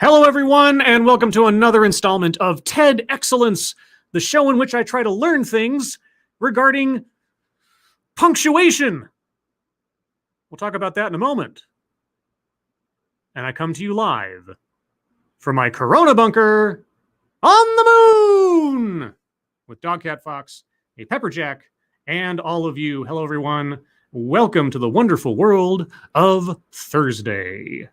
Hello, everyone, and welcome to another installment of TEDXcellence, the show in which I try to learn things regarding punctuation. We'll talk about that in a moment. And I come to you live from my Corona bunker on the moon with Dogcat Fox, a Pepperjack, and all of you. Hello, everyone. Welcome to the wonderful world of Thursday.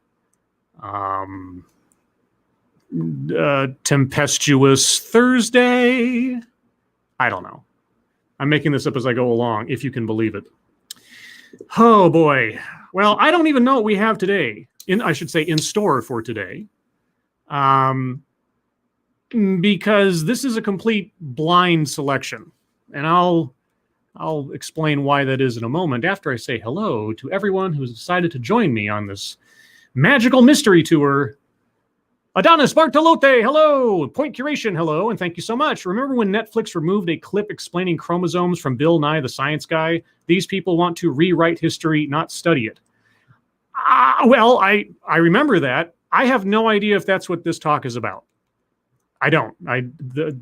Tempestuous Thursday. I don't know. I'm making this up as I go along, if you can believe it. Oh boy. Well, I don't even know what we have today. I should say in store for today. Because this is a complete blind selection. And I'll explain why that is in a moment after I say hello to everyone who's decided to join me on this magical mystery tour. Adonis Bartolote, hello. Point Curation, hello, and thank you so much. Remember when Netflix removed a clip explaining chromosomes from Bill Nye the Science Guy? These people want to rewrite history, not study it. Well, I remember that. I have no idea if that's what this talk is about. I don't.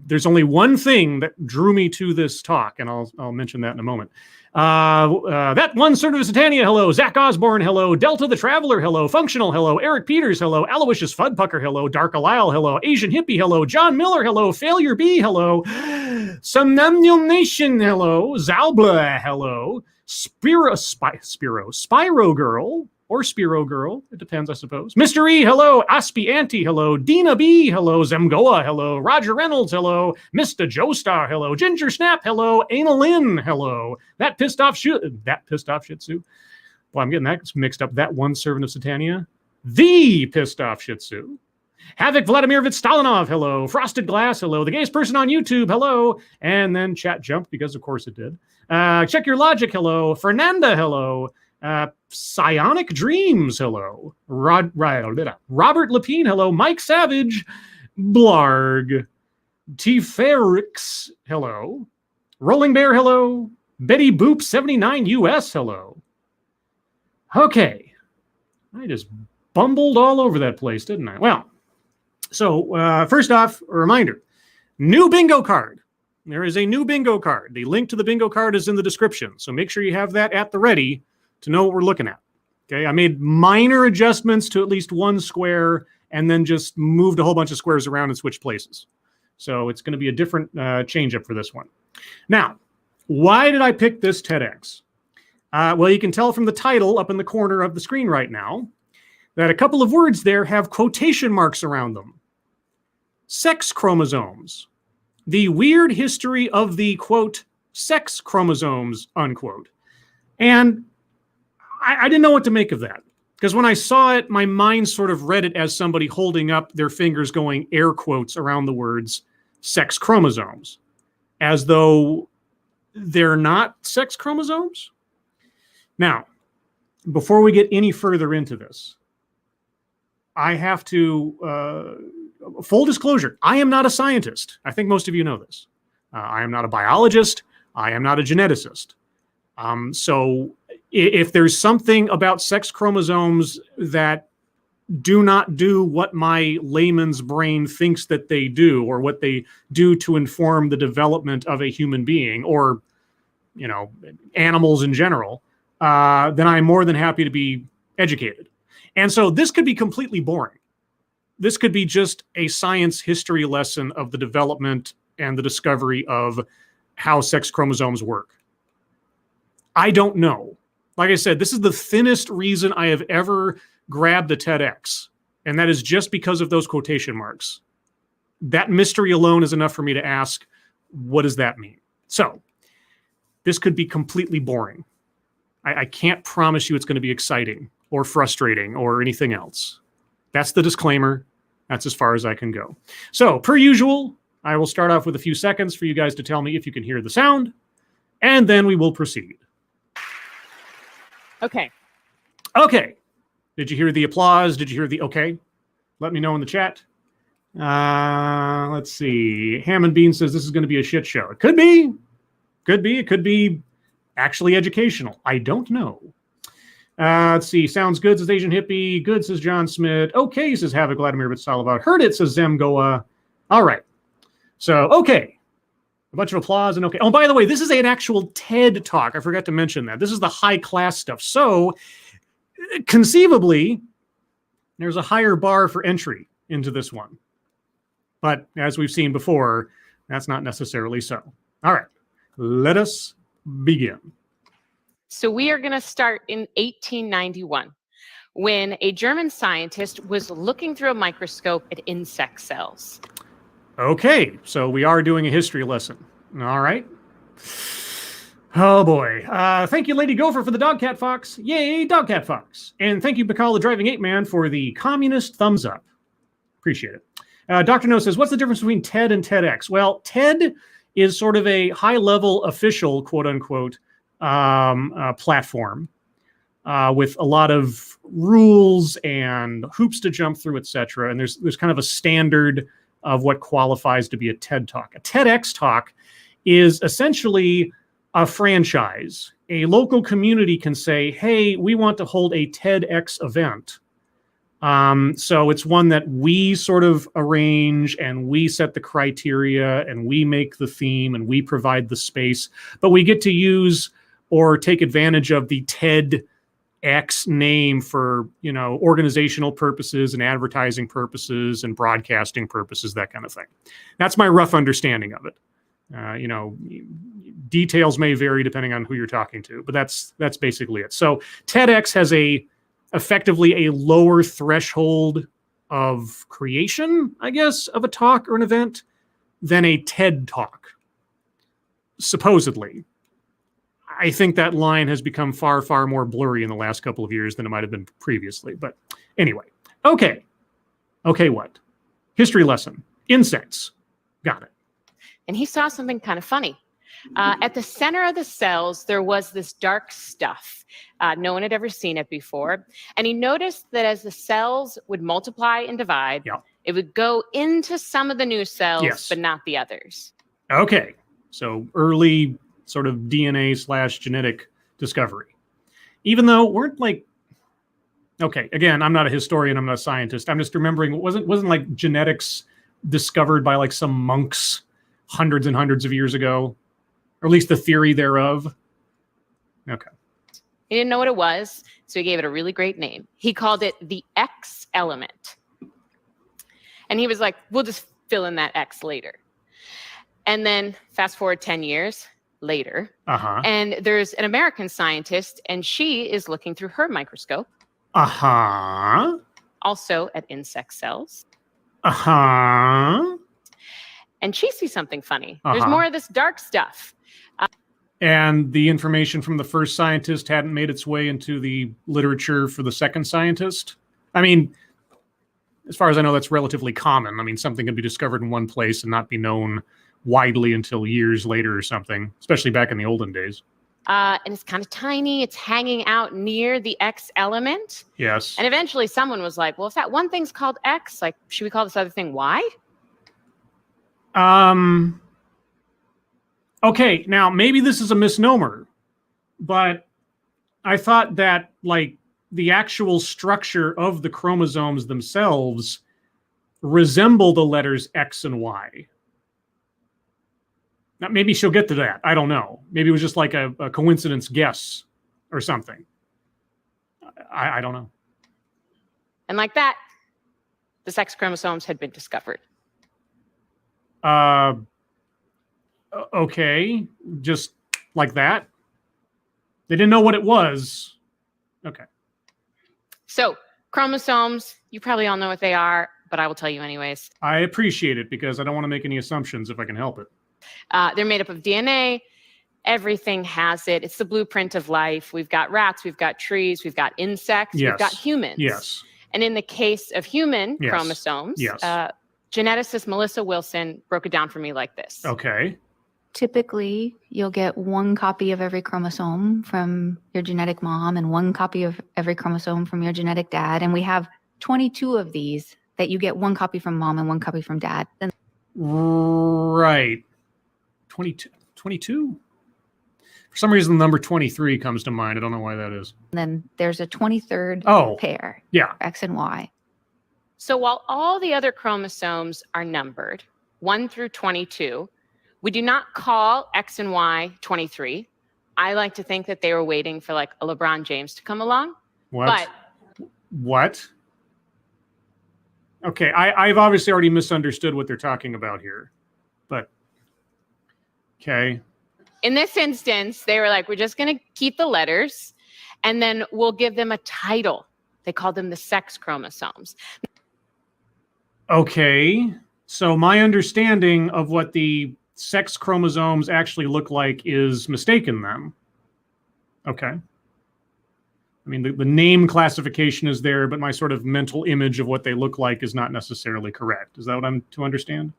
There's only one thing that drew me to this talk, and I'll mention that in a moment. That one Certivus Titania, hello. Zach Osborne, hello. Delta the Traveler, hello. Functional, hello. Eric Peters, hello. Aloysius Fudpucker, hello. Dark Alisle, hello. Asian Hippie, hello. John Miller, hello. Failure B, hello. Somnamnul Nation, hello. Zalbla, hello. Spyro Girl. Or Spiro Girl, it depends, I suppose. Mr. E, hello. Aspie Auntie, hello. Dina B, hello. Zemgoa, hello. Roger Reynolds, hello. Mr. Joestar, hello. Ginger Snap, hello. Anal Lynn, hello. That pissed off Shih Tzu. Well, I'm getting that mixed up. That one servant of Satania. The pissed off Shih Tzu. Havoc Vladimirovich Stalinov, hello. Frosted Glass, hello. The gayest person on YouTube, hello. And then chat jumped because, of course, it did. Check Your Logic, hello. Fernanda, hello. Psionic Dreams, hello. Robert Lapine, hello. Mike Savage, Blarg. T-Ferrix, hello. Rolling Bear, hello. Betty Boop 79 US, hello. Okay. I just bumbled all over that place, didn't I? Well, so first off, a reminder. New bingo card. There is a new bingo card. The link to the bingo card is in the description, so make sure you have that at the ready to know what we're looking at. Okay, I made minor adjustments to at least one square and then just moved a whole bunch of squares around and switched places. So it's going to be a different change up for this one. Now, why did I pick this TEDx? Well, you can tell from the title up in the corner of the screen right now that a couple of words there have quotation marks around them. Sex chromosomes. The weird history of the, quote, sex chromosomes, unquote. And I didn't know what to make of that, because when I saw it, my mind sort of read it as somebody holding up their fingers going air quotes around the words sex chromosomes, as though they're not sex chromosomes. Now, before we get any further into this, I have to, full disclosure, I am not a scientist. I think most of you know this. I am not a biologist. I am not a geneticist. So if there's something about sex chromosomes that do not do what my layman's brain thinks that they do, or what they do to inform the development of a human being, or, you know, animals in general, then I'm more than happy to be educated. And so this could be completely boring. This could be just a science history lesson of the development and the discovery of how sex chromosomes work. I don't know. Like I said, this is the thinnest reason I have ever grabbed a TEDx, and that is just because of those quotation marks. That mystery alone is enough for me to ask, what does that mean? So, this could be completely boring. I can't promise you it's going to be exciting or frustrating or anything else. That's the disclaimer. That's as far as I can go. So, per usual, I will start off with a few seconds for you guys to tell me if you can hear the sound, and then we will proceed. Okay. Okay. Did you hear the applause? Did you hear the okay? Let me know in the chat. Let's see. Hammond Bean says this is going to be a shit show. It could be. Could be. It could be actually educational. I don't know. Let's see. Sounds good, says Asian Hippie. Good, says John Smith. Okay, says Havoc Vladimir Bitsalovat. Heard it, says Zemgoa. All right. So, okay. A bunch of applause and okay. Oh, by the way, this is an actual TED Talk. I forgot to mention that. This is the high class stuff. So, conceivably, there's a higher bar for entry into this one. But as we've seen before, that's not necessarily so. All right. Let us begin. So we are going to start in 1891, when a German scientist was looking through a microscope at insect cells. Okay, so we are doing a history lesson. All right. Oh boy. Thank you, Lady Gopher, for the Dogcat Fox. Yay, Dogcat Fox. And thank you, Bacall the Driving Ape Man, for the communist thumbs up. Appreciate it. Dr. No says, what's the difference between TED and TEDx? Well, TED is sort of a high-level official, quote-unquote, platform with a lot of rules and hoops to jump through, etc. And there's kind of a standard of what qualifies to be a TED Talk. A TEDx talk is essentially a franchise. A local community can say, hey, we want to hold a TEDx event. So it's one that we sort of arrange and we set the criteria and we make the theme and we provide the space, but we get to use or take advantage of the TEDx name for, you know, organizational purposes and advertising purposes and broadcasting purposes, that kind of thing. That's my rough understanding of it. You know, details may vary depending on who you're talking to, but that's basically it. So TEDx has effectively a lower threshold of creation, I guess, of a talk or an event than a TED Talk, supposedly. I think that line has become far, far more blurry in the last couple of years than it might have been previously. But anyway, okay. Okay, what? History lesson. Insects. Got it. And he saw something kind of funny. At the center of the cells, there was this dark stuff. No one had ever seen it before. And he noticed that as the cells would multiply and divide, it would go into some of the new cells, but not the others. Okay. So early sort of DNA/genetic discovery. Even though weren't like, okay, again, I'm not a historian, I'm not a scientist. I'm just remembering, wasn't like genetics discovered by like some monks hundreds and hundreds of years ago? Or at least the theory thereof. Okay. He didn't know what it was, so he gave it a really great name. He called it the X element. And he was like, we'll just fill in that X later. And then fast forward 10 years later, and there's an American scientist, and she is looking through her microscope. Also at insect cells. And she sees something funny. There's more of this dark stuff. And the information from the first scientist hadn't made its way into the literature for the second scientist? I mean, as far as I know, that's relatively common. I mean, something can be discovered in one place and not be known widely until years later or something, especially back in the olden days. And it's kind of tiny. It's hanging out near the X element. Yes. And eventually someone was like, well, if that one thing's called X, like, should we call this other thing Y? Okay, now maybe this is a misnomer, but I thought that like the actual structure of the chromosomes themselves resemble the letters X and Y. Now, maybe she'll get to that. I don't know. Maybe it was just like a coincidence guess or something. I don't know. And like that, the sex chromosomes had been discovered. Okay, just like that. They didn't know what it was. Okay. So chromosomes, you probably all know what they are, but I will tell you anyways. I appreciate it because I don't want to make any assumptions if I can help it. They're made up of DNA. Everything has it. It's the blueprint of life. We've got rats, we've got trees, we've got insects, we've got humans. Yes. And in the case of human chromosomes, geneticist Melissa Wilson broke it down for me like this. Okay. Typically, you'll get one copy of every chromosome from your genetic mom and one copy of every chromosome from your genetic dad. And we have 22 of these that you get one copy from mom and one copy from dad. Then Right. 22? For For some reason, the number 23 comes to mind. I don't know why that is. And then there's a 23rd Oh, pair, yeah. X and Y. So while all the other chromosomes are numbered, 1 through 22, we do not call X and Y 23. I like to think that they were waiting for like a LeBron James to come along. What? What? Okay, I've obviously already misunderstood what they're talking about here. But, okay. In this instance, they were like, we're just going to keep the letters, and then we'll give them a title. They called them the sex chromosomes. Okay, so my understanding of what the sex chromosomes actually look like is mistaken then. Okay. I mean, the name classification is there, but my sort of mental image of what they look like is not necessarily correct. Is that what I'm to understand?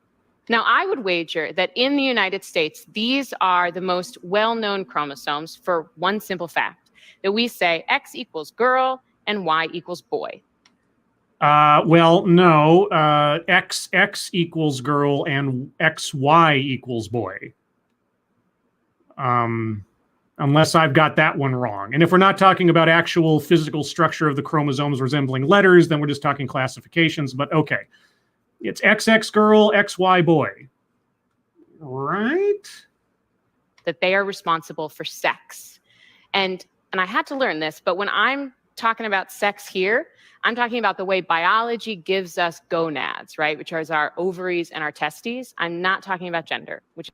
Now, I would wager that in the United States, these are the most well-known chromosomes for one simple fact, that we say X equals girl and Y equals boy. Well, no. XX equals girl and XY equals boy. Unless I've got that one wrong. And if we're not talking about actual physical structure of the chromosomes resembling letters, then we're just talking classifications. But okay, it's XX girl, XY boy. Right? That they are responsible for sex. And I had to learn this, but when I'm talking about sex here, I'm talking about the way biology gives us gonads, right? Which are our ovaries and our testes. I'm not talking about gender, which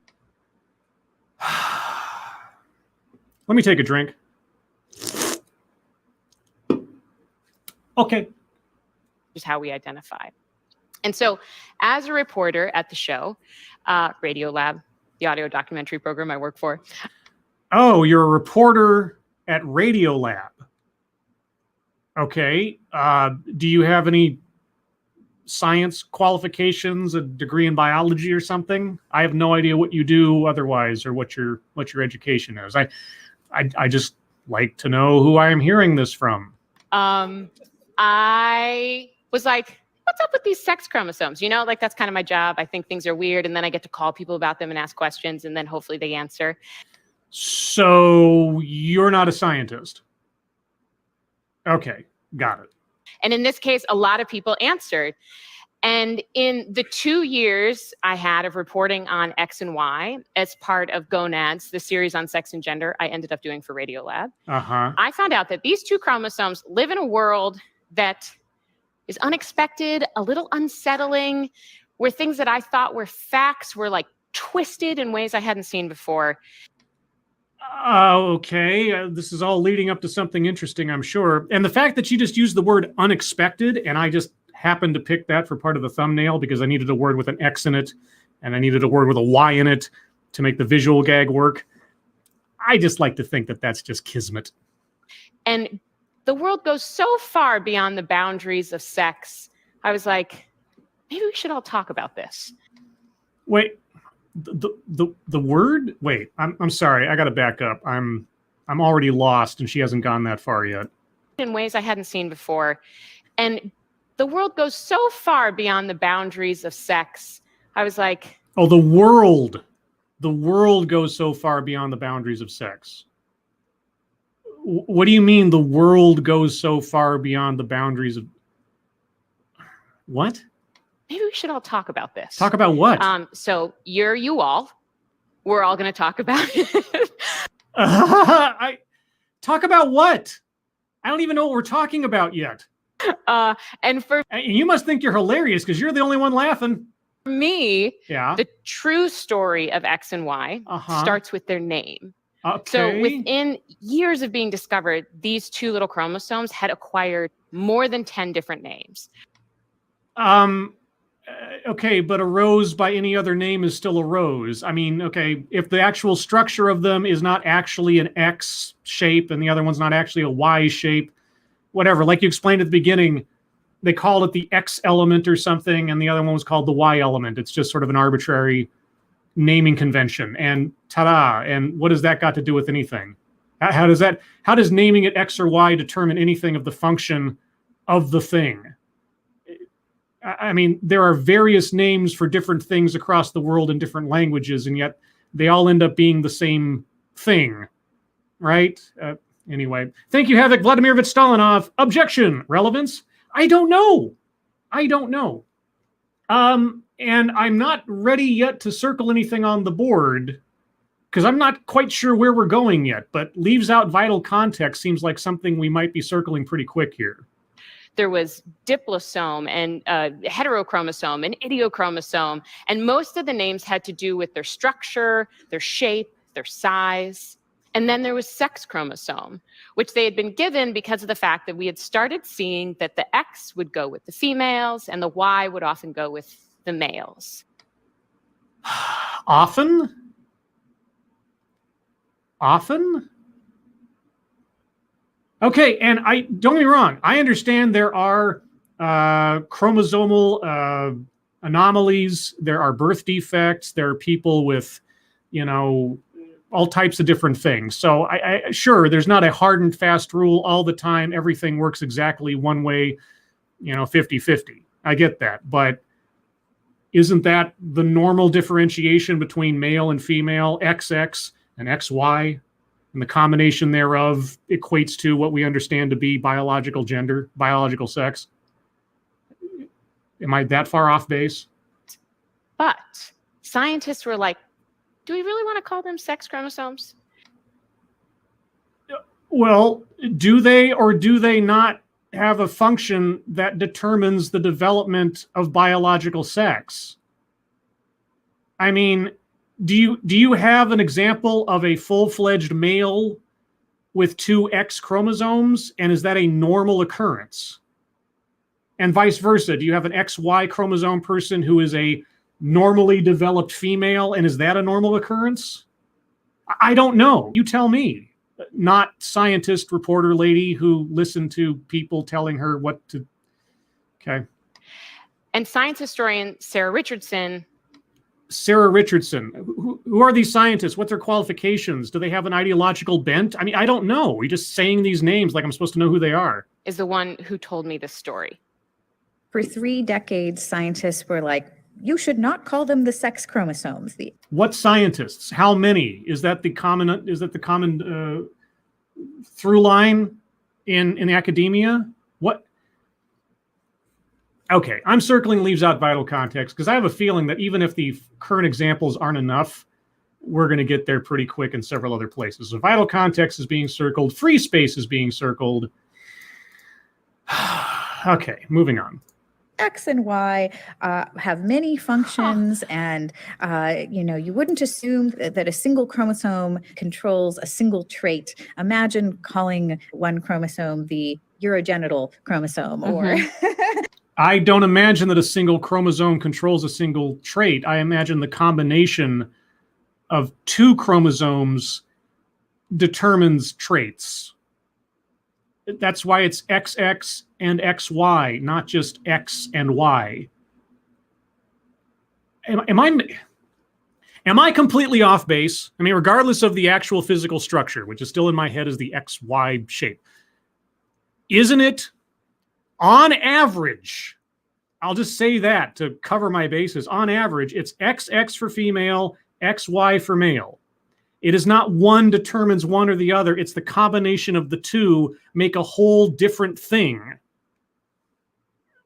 Let me take a drink. Okay. is how we identify. And so as a reporter at the show, Radio Lab, the audio documentary program I work for. Oh, you're a reporter at Radio Lab. Okay. Do you have any science qualifications, a degree in biology or something? I have no idea what you do otherwise or what your education is. I just like to know who I am hearing this from. I was like, what's up with these sex chromosomes? You know, like that's kind of my job. I think things are weird. And then I get to call people about them and ask questions, and then hopefully they answer. So you're not a scientist. Okay, got it. And in this case, a lot of people answered. And in the 2 years I had of reporting on X and Y as part of Gonads, the series on sex and gender I ended up doing for Radiolab, I found out that these two chromosomes live in a world that is unexpected, a little unsettling, where things that I thought were facts were like twisted in ways I hadn't seen before. Okay, this is all leading up to something interesting, I'm sure. And the fact that you just used the word unexpected, and I just happened to pick that for part of the thumbnail because I needed a word with an X in it, and I needed a word with a Y in it to make the visual gag work. I just like to think that that's just kismet. And the world goes so far beyond the boundaries of sex. I was like, maybe we should all talk about this. Wait, the word? Wait, I'm sorry. I got to back up. I'm already lost, and she hasn't gone that far yet. In ways I hadn't seen before. And the world goes so far beyond the boundaries of sex. I was like, oh, the world. The world goes so far beyond the boundaries of sex. What do you mean the world goes so far beyond the boundaries of... What? maybe we should all talk about this. Talk about what? So you all. We're all going to talk about it. Talk about what? I don't even know what we're talking about yet. And you must think you're hilarious because you're the only one laughing. For me, yeah, the true story of X and Y starts with their name. Okay. So within years of being discovered, these two little chromosomes had acquired more than 10 different names. Okay, but a rose by any other name is still a rose. I mean, okay, if the actual structure of them is not actually an X shape and the other one's not actually a Y shape, whatever, like you explained at the beginning, they called it the X element or something, and the other one was called the Y element. It's just sort of an arbitrary naming convention, and ta-da, and what has that got to do with anything? How does naming it X or Y determine anything of the function of the thing? I mean, there are various names for different things across the world in different languages, and yet they all end up being the same thing. right? Anyway, thank you, Havoc. Vladimirovich Stalinov. Objection. Relevance? I don't know. And I'm not ready yet to circle anything on the board because I'm not quite sure where we're going yet, but leaves out vital context seems like something we might be circling pretty quick here. There was diplosome and heterochromosome and idiochromosome, and most of the names had to do with their structure, their shape, their size. And then there was sex chromosome, which they had been given because of the fact that we had started seeing that the X would go with the females and the Y would often go with the males. Often? Okay, and don't get me wrong, I understand there are chromosomal anomalies, there are birth defects, there are people with, all types of different things. So sure, there's not a hard and fast rule all the time. Everything works exactly one way, 50-50. I get that. But isn't that the normal differentiation between male and female, XX and XY? And the combination thereof equates to what we understand to be biological gender, biological sex. Am I that far off base? But scientists were like, do we really want to call them sex chromosomes? Well, do they or do they not have a function that determines the development of biological sex? I mean, do you have an example of a full-fledged male with 2 X chromosomes, and is that a normal occurrence? And vice versa, do you have an XY chromosome person who is a normally developed female, and is that a normal occurrence? I don't know. You tell me. Not scientist reporter lady who listened to people telling her what to. Okay. And science historian Sarah Richardson. Who are these scientists? What's their qualifications? Do they have an ideological bent? I mean, I don't know. You're just saying these names like I'm supposed to know who they are. Is the one who told me this story. For 3 decades, scientists were like, you should not call them the sex chromosomes. What scientists? How many? Is that the common through line in academia? What? Okay, I'm circling leaves out vital context because I have a feeling that even if the current examples aren't enough, we're going to get there pretty quick in several other places. So vital context is being circled. Free space is being circled. Okay, moving on. X and Y have many functions, and you wouldn't assume that a single chromosome controls a single trait. Imagine calling one chromosome the urogenital chromosome, or I don't imagine that a single chromosome controls a single trait. I imagine the combination of 2 chromosomes determines traits. That's why it's XX and XY, not just X and Y. Am I completely off base? I mean, regardless of the actual physical structure, which is still in my head as the XY shape, isn't it on average? I'll just say that to cover my bases. On average, it's XX for female, XY for male. It is not one determines one or the other. It's the combination of the two make a whole different thing.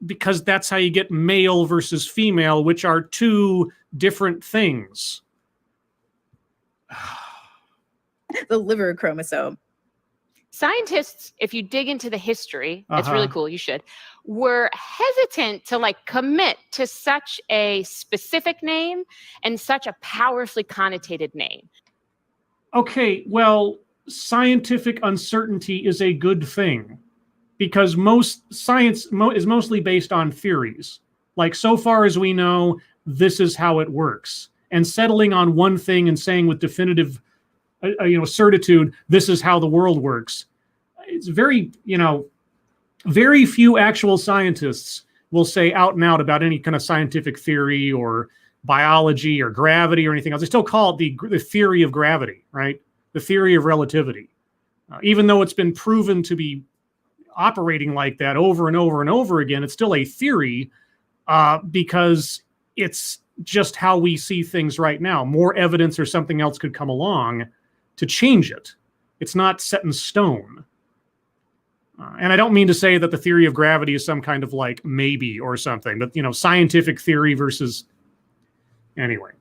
Because that's how you get male versus female, which are 2 different things. the liver chromosome. Scientists, if you dig into the history, it's really cool, you should, were hesitant to commit to such a specific name and such a powerfully connotated name. Okay, well, scientific uncertainty is a good thing because most science is mostly based on theories. Like, so far as we know, this is how it works. And settling on one thing and saying with definitive certitude, this is how the world works. It's very few actual scientists will say out and out about any kind of scientific theory or biology or gravity or anything else. They still call it the theory of gravity, right? The theory of relativity. Even though it's been proven to be operating like that over and over and over again, it's still a theory because it's just how we see things right now. More evidence or something else could come along to change it. It's not set in stone. And I don't mean to say that the theory of gravity is some kind of like maybe or something, but, you know, scientific theory versus, anyway.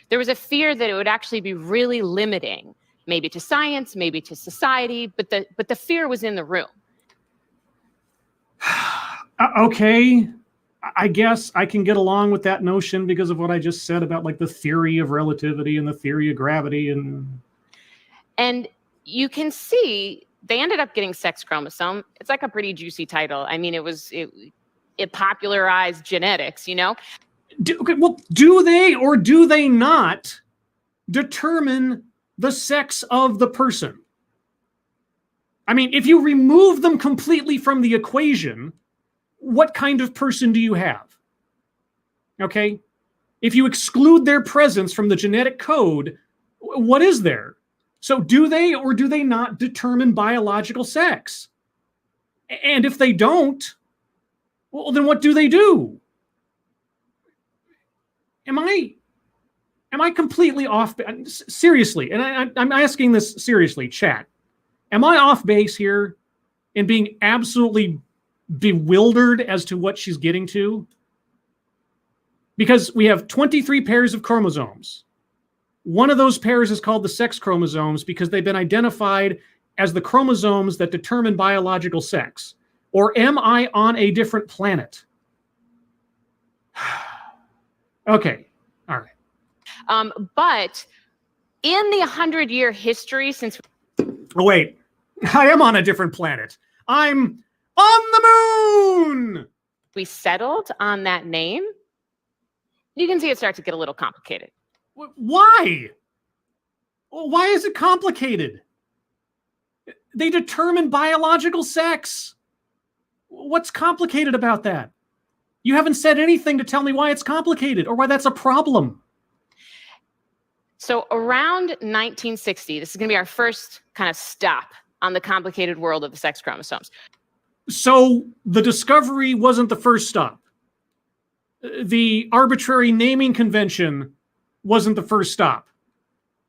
There was a fear that it would actually be really limiting, maybe to science, maybe to society, but the fear was in the room. Okay, I guess I can get along with that notion because of what I just said about like the theory of relativity and the theory of gravity. And you can see they ended up getting sex chromosome. It's like a pretty juicy title. I mean, it popularized genetics, you know? Do they or do they not determine the sex of the person? I mean, if you remove them completely from the equation, what kind of person do you have? Okay? If you exclude their presence from the genetic code, what is there? So do they or do they not determine biological sex? And if they don't, well, then what do they do? Am I completely off? Seriously, and I'm asking this seriously, chat. Am I off base here in being absolutely bewildered as to what she's getting to? Because we have 23 pairs of chromosomes. One of those pairs is called the sex chromosomes because they've been identified as the chromosomes that determine biological sex. Or am I on a different planet? Okay, all right. But in the 100-year history since... Oh, wait, I am on a different planet. I'm on the moon! We settled on that name, you can see it starts to get a little complicated. Why? Why is it complicated? They determine biological sex. What's complicated about that? You haven't said anything to tell me why it's complicated or why that's a problem. So around 1960, this is going to be our first kind of stop on the complicated world of the sex chromosomes. So the discovery wasn't the first stop. The arbitrary naming convention wasn't the first stop.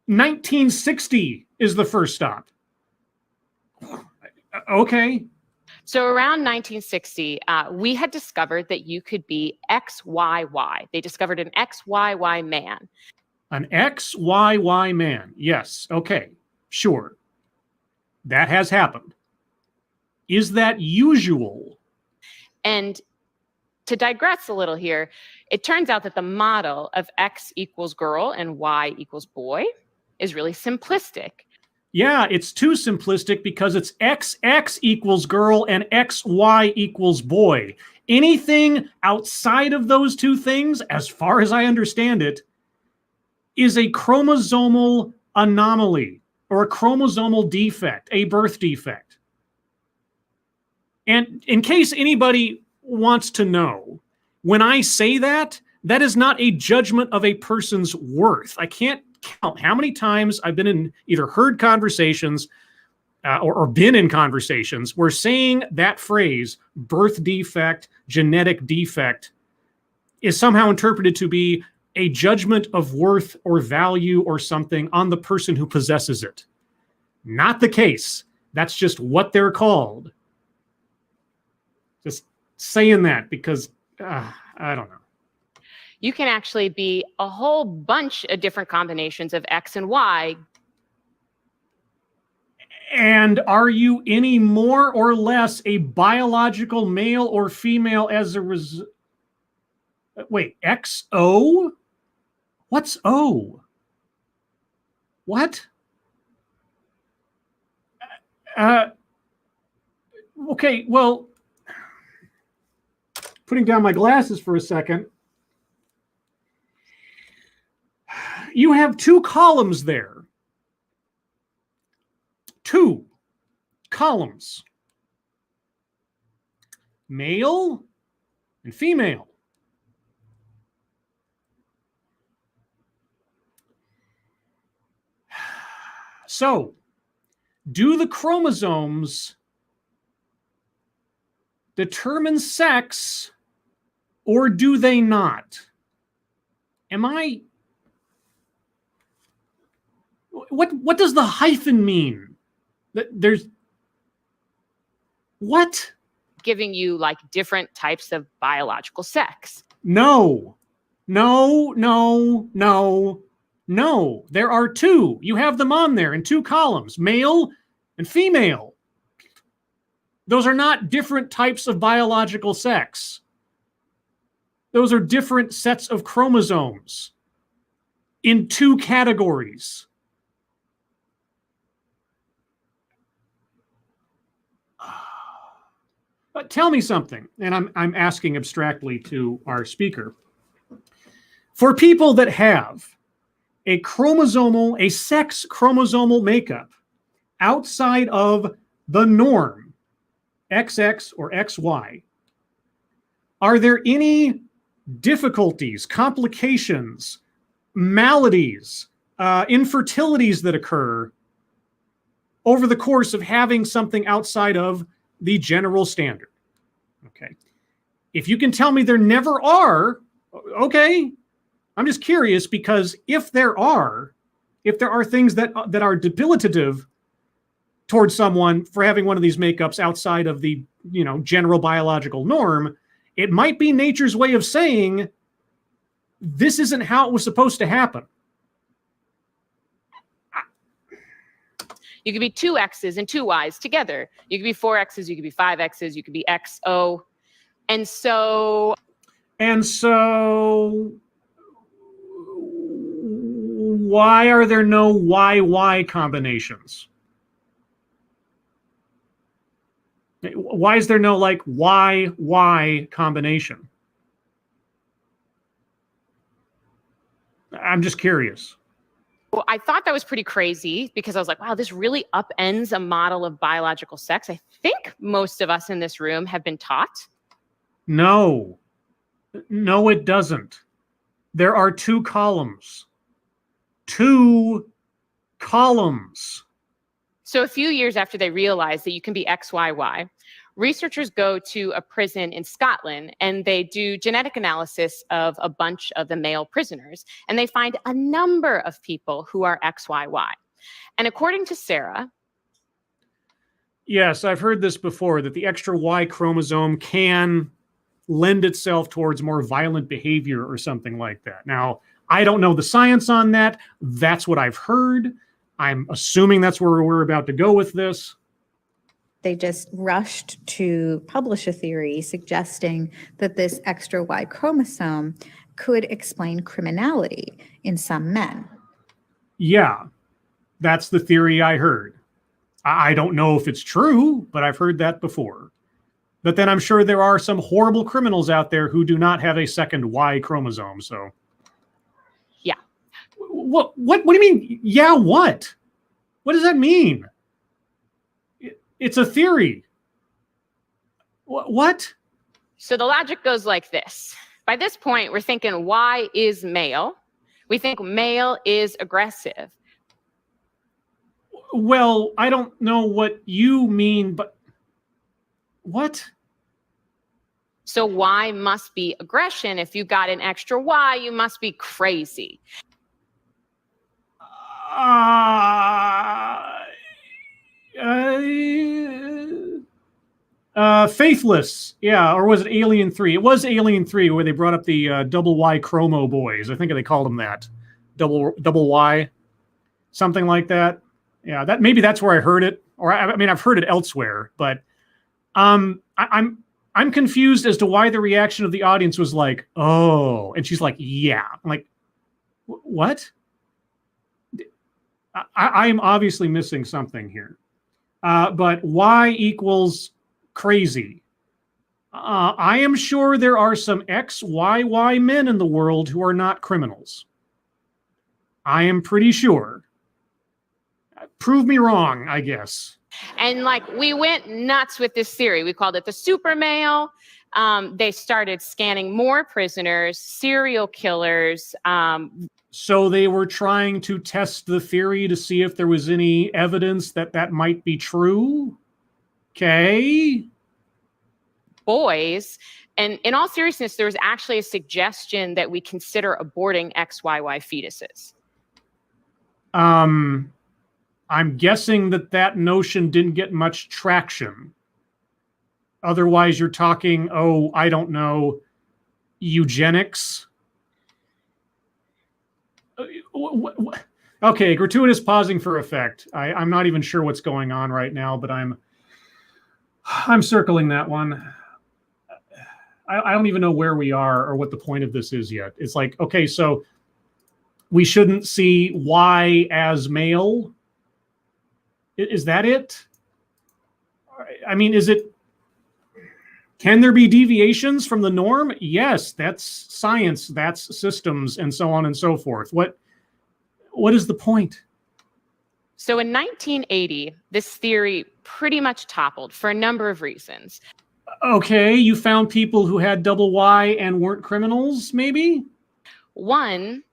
1960 is the first stop. Okay. So around 1960, we had discovered that you could be XYY. They discovered an XYY man. An XYY man. Yes. Okay. Sure. That has happened. Is that usual? And to digress a little here, it turns out that the model of X equals girl and Y equals boy is really simplistic. Yeah, it's too simplistic because it's XX equals girl and XY equals boy. Anything outside of those two things, as far as I understand it, is a chromosomal anomaly or a chromosomal defect, a birth defect. And in case anybody wants to know, when I say that, that is not a judgment of a person's worth. I can't count how many times I've been in either heard conversations or been in conversations where saying that phrase, birth defect, genetic defect, is somehow interpreted to be a judgment of worth or value or something on the person who possesses it. Not the case. That's just what they're called. Just saying that because, I don't know. You can actually be a whole bunch of different combinations of X and Y. And are you any more or less a biological male or female as a result? Wait, XO? What's O? What? Okay, well, putting down my glasses for a second. You have two columns there. Two columns. Male and female. So, do the chromosomes determine sex or do they not? What does the hyphen mean? There's what? Giving you like different types of biological sex. No. There are two. You have them on there in two columns, male and female. Those are not different types of biological sex. Those are different sets of chromosomes in two categories. But tell me something, and I'm asking abstractly to our speaker. For people that have a sex chromosomal makeup outside of the norm, XX or XY, are there any difficulties, complications, maladies, infertilities that occur over the course of having something outside of the general standard? Okay. If you can tell me there never are, okay. I'm just curious, because if there are things that are debilitative towards someone for having one of these makeups outside of the, general biological norm, it might be nature's way of saying this isn't how it was supposed to happen. You could be two X's and two Y's together. You could be four X's, you could be five X's, you could be XO. And so why are there no YY combinations? Why is there no like YY combination? I'm just curious. Well, I thought that was pretty crazy, because I was like, wow, this really upends a model of biological sex. I think most of us in this room have been taught. No, it doesn't. There are two columns. Two columns. So a few years after they realized that you can be XYY, researchers go to a prison in Scotland and they do genetic analysis of a bunch of the male prisoners. And they find a number of people who are XYY. And according to Sarah. Yes, I've heard this before, that the extra Y chromosome can lend itself towards more violent behavior or something like that. Now, I don't know the science on that. That's what I've heard. I'm assuming that's where we're about to go with this. They just rushed to publish a theory suggesting that this extra Y chromosome could explain criminality in some men. Yeah, that's the theory I heard. I don't know if it's true, but I've heard that before. But then I'm sure there are some horrible criminals out there who do not have a second Y chromosome, so. Yeah. What do you mean? Yeah, what? What does that mean? It's a theory. What? So the logic goes like this. By this point, we're thinking Y is male. We think male is aggressive. Well, I don't know what you mean, but what? So Y must be aggression. If you got an extra Y, you must be crazy. Faithless, yeah, or was it Alien 3? It was Alien 3 where they brought up the double Y chromo boys. I think they called them that. Double Y, something like that. Yeah, maybe that's where I heard it, or I mean I've heard it elsewhere, but I'm confused as to why the reaction of the audience was like, "Oh," and she's like, "Yeah." I'm like, "What?" I am obviously missing something here. But Y equals crazy. I am sure there are some XYY men in the world who are not criminals. I am pretty sure. Prove me wrong, I guess. And like we went nuts with this theory. We called it the super male. They started scanning more prisoners, serial killers. So they were trying to test the theory to see if there was any evidence that might be true. Okay. Boys. And in all seriousness, there was actually a suggestion that we consider aborting XYY fetuses. I'm guessing that notion didn't get much traction. Otherwise, you're talking, I don't know, eugenics. Okay, gratuitous pausing for effect. I'm not even sure what's going on right now, but I'm circling that one. I don't even know where we are or what the point of this is yet. It's like, okay, so we shouldn't see Y as male. Is that it? I mean, can there be deviations from the norm? Yes, that's science, that's systems, and so on and so forth. What is the point? So in 1980, this theory pretty much toppled for a number of reasons. Okay, you found people who had double Y and weren't criminals, maybe? One,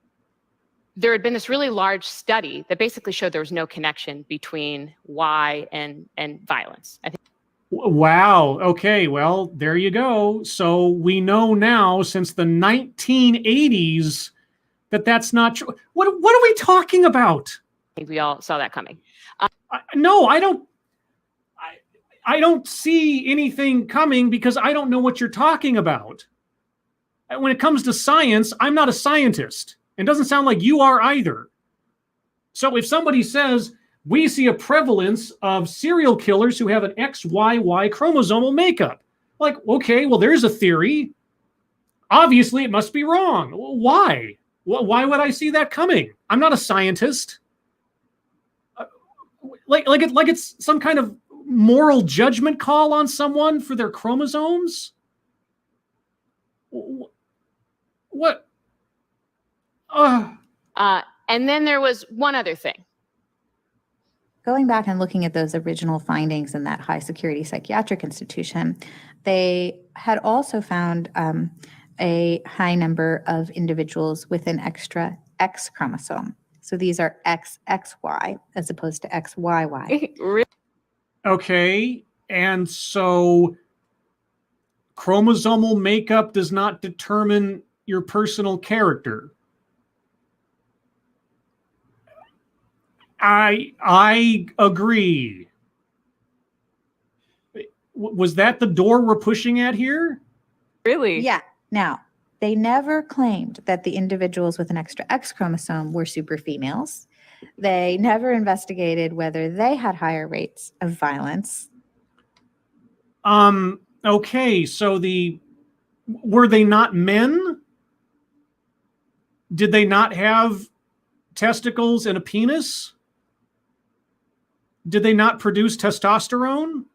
there had been this really large study that basically showed there was no connection between Y and violence. I think. Wow. Okay, well, there you go. So we know now since the 1980s that's not true. What are we talking about? I think we all saw that coming. No, I don't. I don't see anything coming because I don't know what you're talking about. When it comes to science, I'm not a scientist. It doesn't sound like you are either. So if somebody says, we see a prevalence of serial killers who have an XYY chromosomal makeup, like, okay, well, there's a theory. Obviously, it must be wrong. Why? Why would I see that coming? I'm not a scientist. Like it's some kind of moral judgment call on someone for their chromosomes? What? And then there was one other thing. Going back and looking at those original findings in that high security psychiatric institution, they had also found a high number of individuals with an extra X chromosome. So these are XXY as opposed to XYY. Okay, and so chromosomal makeup does not determine your personal character. I agree. Was that the door we're pushing at here? Really? Yeah. Now, they never claimed that the individuals with an extra X chromosome were super females. They never investigated whether they had higher rates of violence. Okay, so were they not men? Did they not have testicles and a penis? Did they not produce testosterone?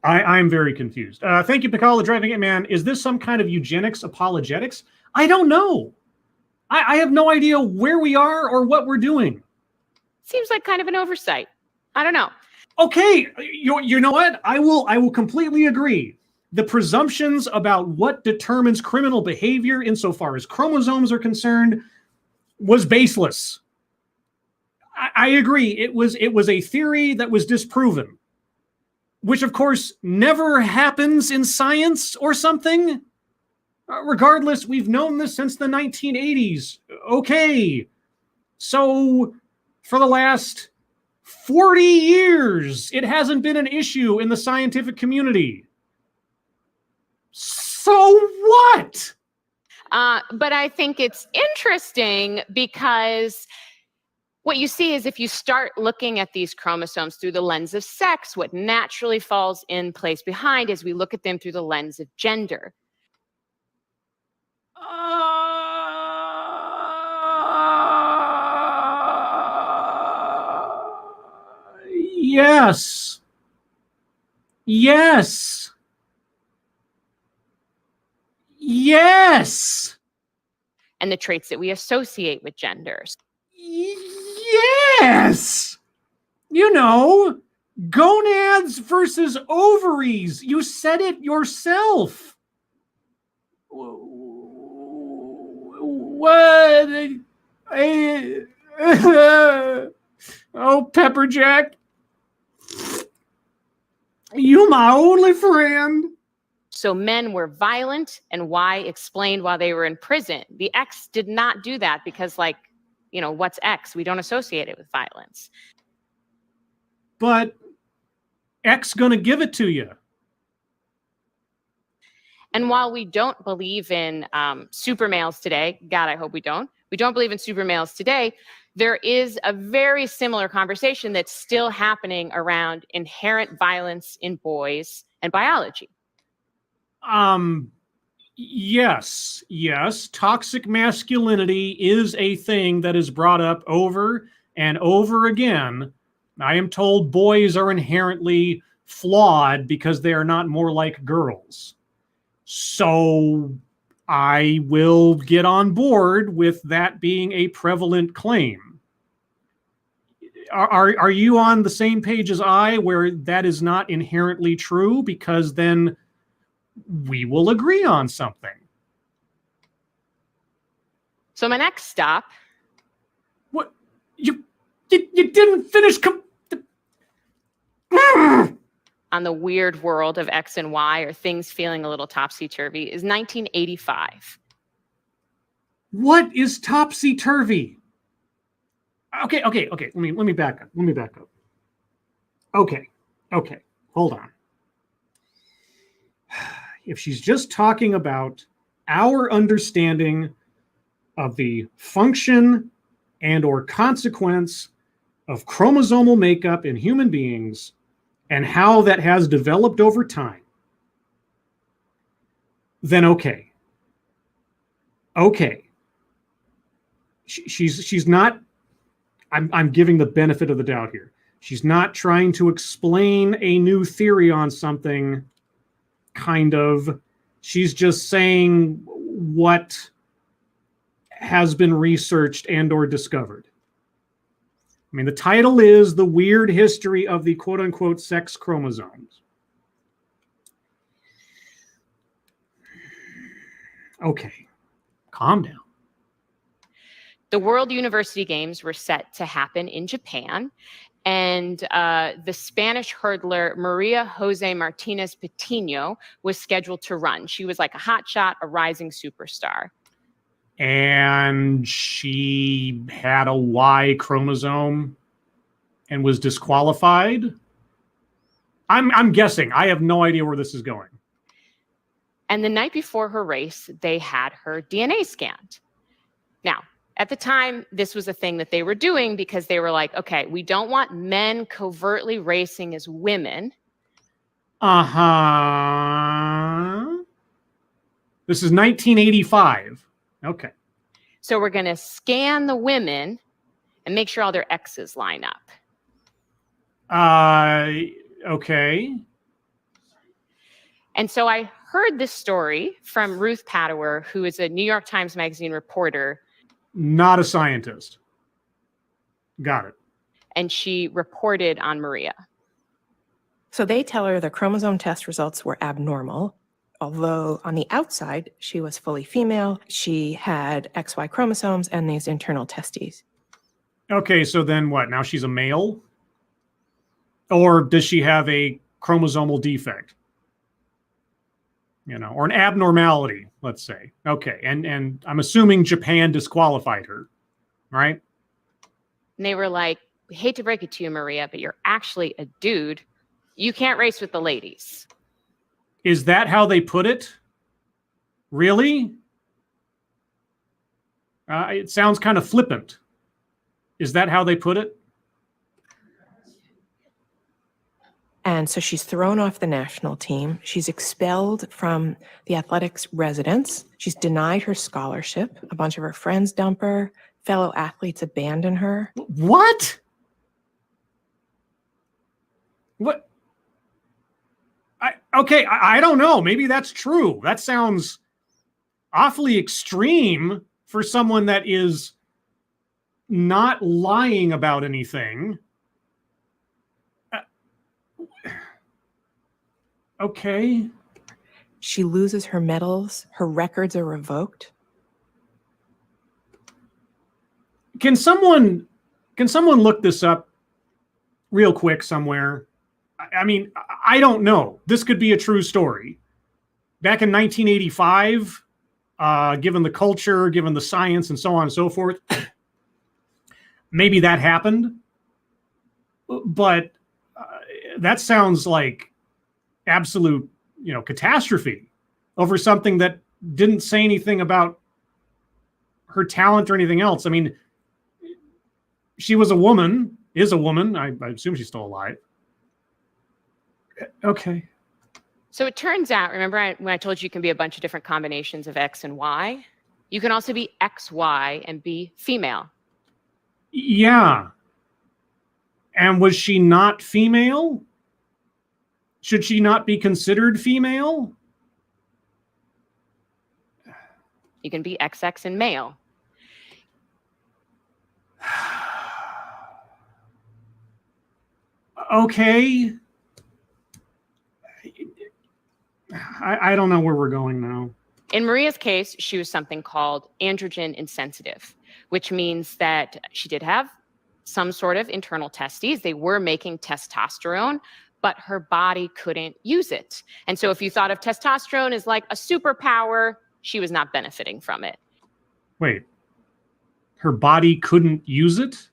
I'm very confused. Thank you, Picala Driving It Man. Is this some kind of eugenics apologetics? I don't know. I have no idea where we are or what we're doing. Seems like kind of an oversight. I don't know. Okay, you know what? I will completely agree. The presumptions about what determines criminal behavior insofar as chromosomes are concerned was baseless. I agree. It was a theory that was disproven, which of course never happens in science or something. Regardless, we've known this since the 1980s. Okay, so for the last 40 years, it hasn't been an issue in the scientific community. So what? But I think it's interesting because what you see is if you start looking at these chromosomes through the lens of sex, what naturally falls in place behind is we look at them through the lens of gender. Yes. Yes. Yes. And the traits that we associate with genders. Yes. You know, gonads versus ovaries. You said it yourself. What? Oh, Pepperjack. You my only friend. So men were violent and Y explained why they were in prison. The X did not do that because, like, you know, what's X? We don't associate it with violence. But X gonna give it to you. And while we don't believe in super males today, God, I hope we don't believe in super males today, there is a very similar conversation that's still happening around inherent violence in boys and biology. Yes. Toxic masculinity is a thing that is brought up over and over again. I am told boys are inherently flawed because they are not more like girls. So I will get on board with that being a prevalent claim. Are you on the same page as I, where that is not inherently true? Because then we will agree on something. So my next stop. What? You didn't finish. On the weird world of X and Y, or things feeling a little topsy-turvy, is 1985. What is topsy-turvy? Okay. Let me back up. Okay. Hold on. If she's just talking about our understanding of the function and or consequence of chromosomal makeup in human beings and how that has developed over time, then okay. She's not, I'm giving the benefit of the doubt here. She's not trying to explain a new theory on something, kind of. She's just saying what has been researched and or discovered. I mean, the title is The Weird History of the Quote-Unquote Sex Chromosomes. Okay, calm down. The World University Games were set to happen in Japan, and the Spanish hurdler Maria Jose Martinez Patino was scheduled to run. She was like a hotshot, a rising superstar. And she had a Y chromosome and was disqualified. I'm guessing. I have no idea where this is going. And the night before her race, they had her DNA scanned. Now, at the time, this was a thing that they were doing because they were like, okay, we don't want men covertly racing as women. Uh-huh. This is 1985. Okay. So we're going to scan the women and make sure all their X's line up. Okay. And so I heard this story from Ruth Padower, who is a New York Times Magazine reporter. Not a scientist. Got it. And she reported on Maria. So they tell her the chromosome test results were abnormal. Although on the outside, she was fully female, she had XY chromosomes and these internal testes. Okay, so then what? Now she's a male? Or does she have a chromosomal defect? You know, or an abnormality, let's say. Okay, and I'm assuming Japan disqualified her, right? And they were like, we hate to break it to you, Maria, but you're actually a dude. You can't race with the ladies. Is that how they put it? Really? It sounds kind of flippant. Is that how they put it? And so she's thrown off the national team. She's expelled from the athletics residence. She's denied her scholarship. A bunch of her friends dump her. Fellow athletes abandon her. What? What? I don't know. Maybe that's true. That sounds awfully extreme for someone that is not lying about anything. Okay. She loses her medals. Her records are revoked. Can someone look this up real quick somewhere? I mean, I don't know. This could be a true story. back in 1985, given the culture, given the science, and so on and so forth, maybe that happened. But that sounds like absolute, catastrophe over something that didn't say anything about her talent or anything else. I mean, she was a woman, is a woman. I assume she's still alive. Okay. So it turns out, remember when I told you can be a bunch of different combinations of X and Y? You can also be XY and be female. Yeah. And was she not female? Should she not be considered female? You can be XX and male. Okay. I don't know where we're going now. In Maria's case, she was something called androgen insensitive, which means that she did have some sort of internal testes. They were making testosterone, but her body couldn't use it. And so if you thought of testosterone as like a superpower, she was not benefiting from it. Wait. Her body couldn't use it?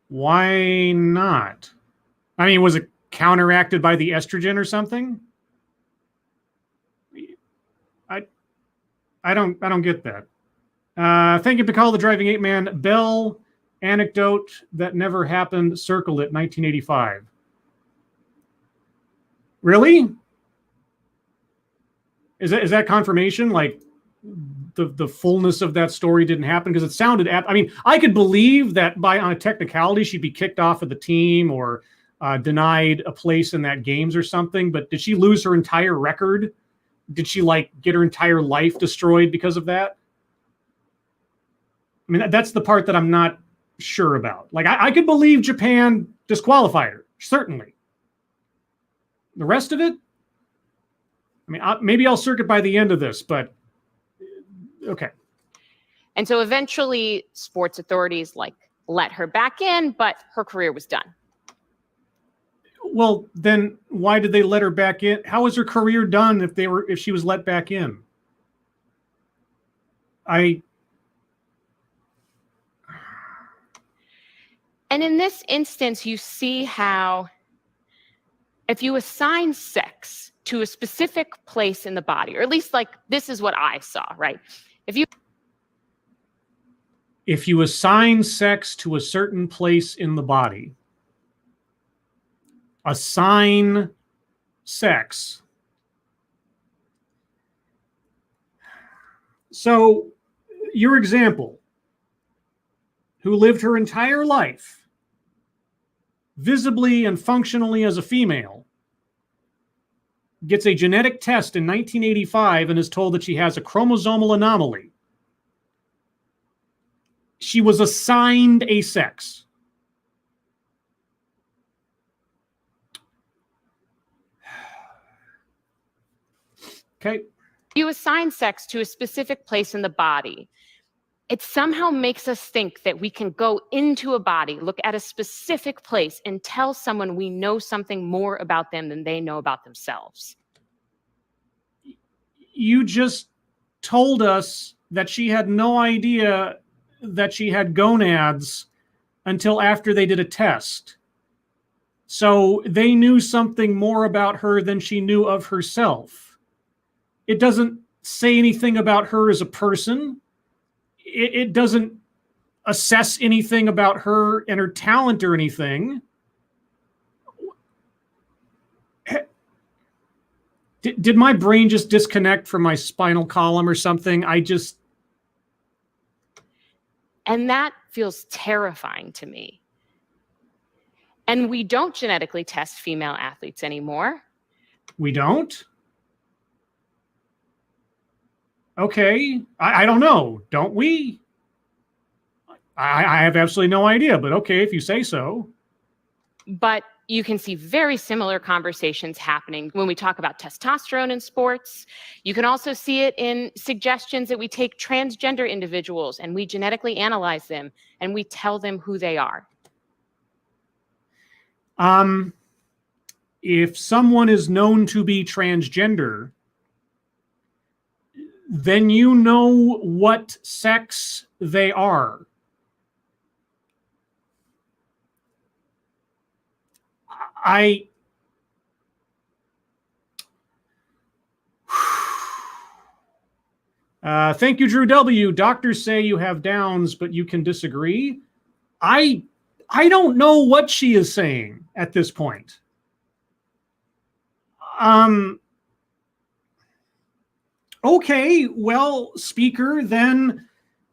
Why not? I mean, was it counteracted by the estrogen or something? I don't get that. Thank you to call the Driving Ape Man. Bell anecdote that never happened. Circled it 1985. Really? Is that confirmation? Like the fullness of that story didn't happen? Because it sounded. I mean, I could believe that on a technicality she'd be kicked off of the team or denied a place in that games or something. But did she lose her entire record? Did she get her entire life destroyed because of that? I mean, that's the part that I'm not sure about. I could believe Japan disqualified her, certainly. The rest of it, I mean, maybe I'll circuit by the end of this, but okay. And so eventually sports authorities let her back in, but her career was done. Well, then why did they let her back in? How was her career done if she was let back in? And in this instance, you see how if you assign sex to a specific place in the body, or at least this is what I saw, right? If you assign sex to a certain place in the body, assign sex. So your example, who lived her entire life visibly and functionally as a female, gets a genetic test in 1985 and is told that she has a chromosomal anomaly. She was assigned a sex. Okay. You assign sex to a specific place in the body. It somehow makes us think that we can go into a body, look at a specific place, and tell someone we know something more about them than they know about themselves. You just told us that she had no idea that she had gonads until after they did a test. So they knew something more about her than she knew of herself. It doesn't say anything about her as a person. It doesn't assess anything about her and her talent or anything. Did my brain just disconnect from my spinal column or something? And that feels terrifying to me. And we don't genetically test female athletes anymore. We don't? Okay, I don't know. Don't we? I have absolutely no idea, but okay, if you say so. But you can see very similar conversations happening when we talk about testosterone in sports. You can also see it in suggestions that we take transgender individuals and we genetically analyze them and we tell them who they are. if someone is known to be transgender, then you know what sex they are. Thank you, Drew W. Doctors say you have Downs, but you can disagree. I don't know what she is saying at this point. Okay, well, speaker, then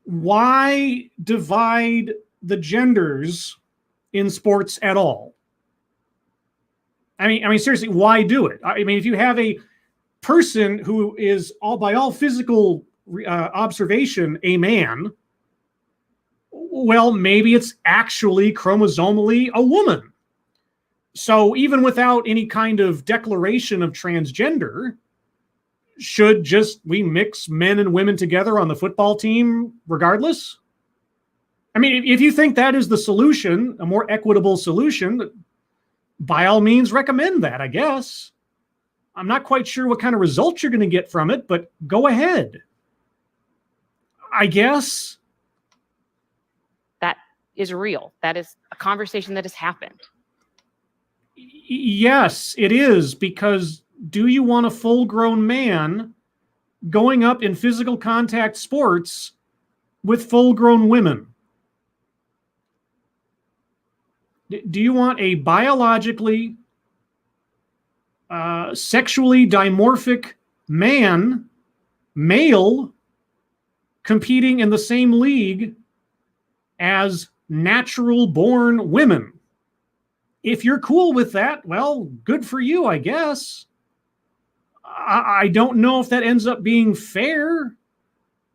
why divide the genders in sports at all? I mean, seriously, why do it? I mean, if you have a person who is by all physical observation a man, well, maybe it's actually chromosomally a woman. So even without any kind of declaration of transgender, should just we mix men and women together on the football team regardless? I mean, if you think that is the solution, a more equitable solution, by all means recommend that, I guess. I'm not quite sure what kind of results you're going to get from it, but go ahead. I guess. That is real. That is a conversation that has happened. Yes, it is, because do you want a full-grown man going up in physical contact sports with full-grown women? Do you want a biologically, sexually dimorphic male, competing in the same league as natural-born women? If you're cool with that, well, good for you, I guess. I don't know if that ends up being fair,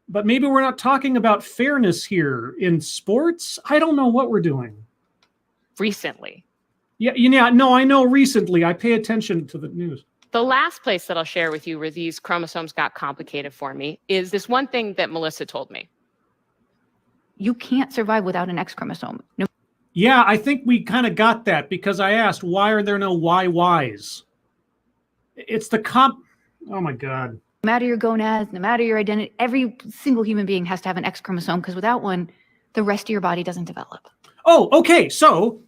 but maybe we're not talking about fairness here in sports. I don't know what we're doing. Recently. Yeah, no, I know recently. I pay attention to the news. The last place that I'll share with you where these chromosomes got complicated for me is this one thing that Melissa told me. You can't survive without an X chromosome. No. Yeah, I think we kind of got that because I asked, why are there no YYs? It's the oh my God. No matter your gonads, no matter your identity, every single human being has to have an X chromosome, because without one, the rest of your body doesn't develop. Oh, okay. So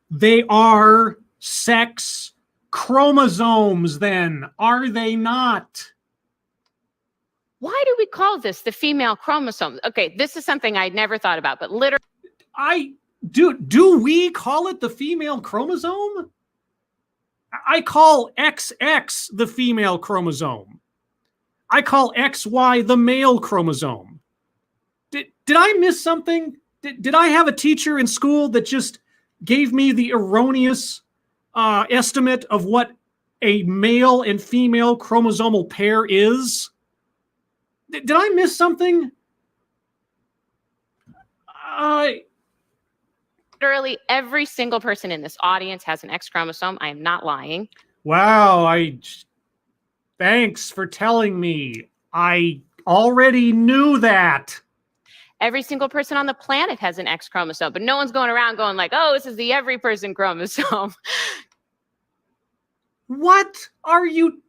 they are sex chromosomes then, are they not? Why do we call this the female chromosome? Okay, this is something I'd never thought about, but literally. Do we call it the female chromosome? I call XX the female chromosome. I call XY the male chromosome. Did I miss something? Did I have a teacher in school that just gave me the erroneous estimate of what a male and female chromosomal pair is? Did I miss something? Literally every single person in this audience has an X chromosome. I am not lying. Wow, thanks for telling me. I already knew that. Every single person on the planet has an X chromosome, but no one's going around going like, oh, this is the every person chromosome. What are you?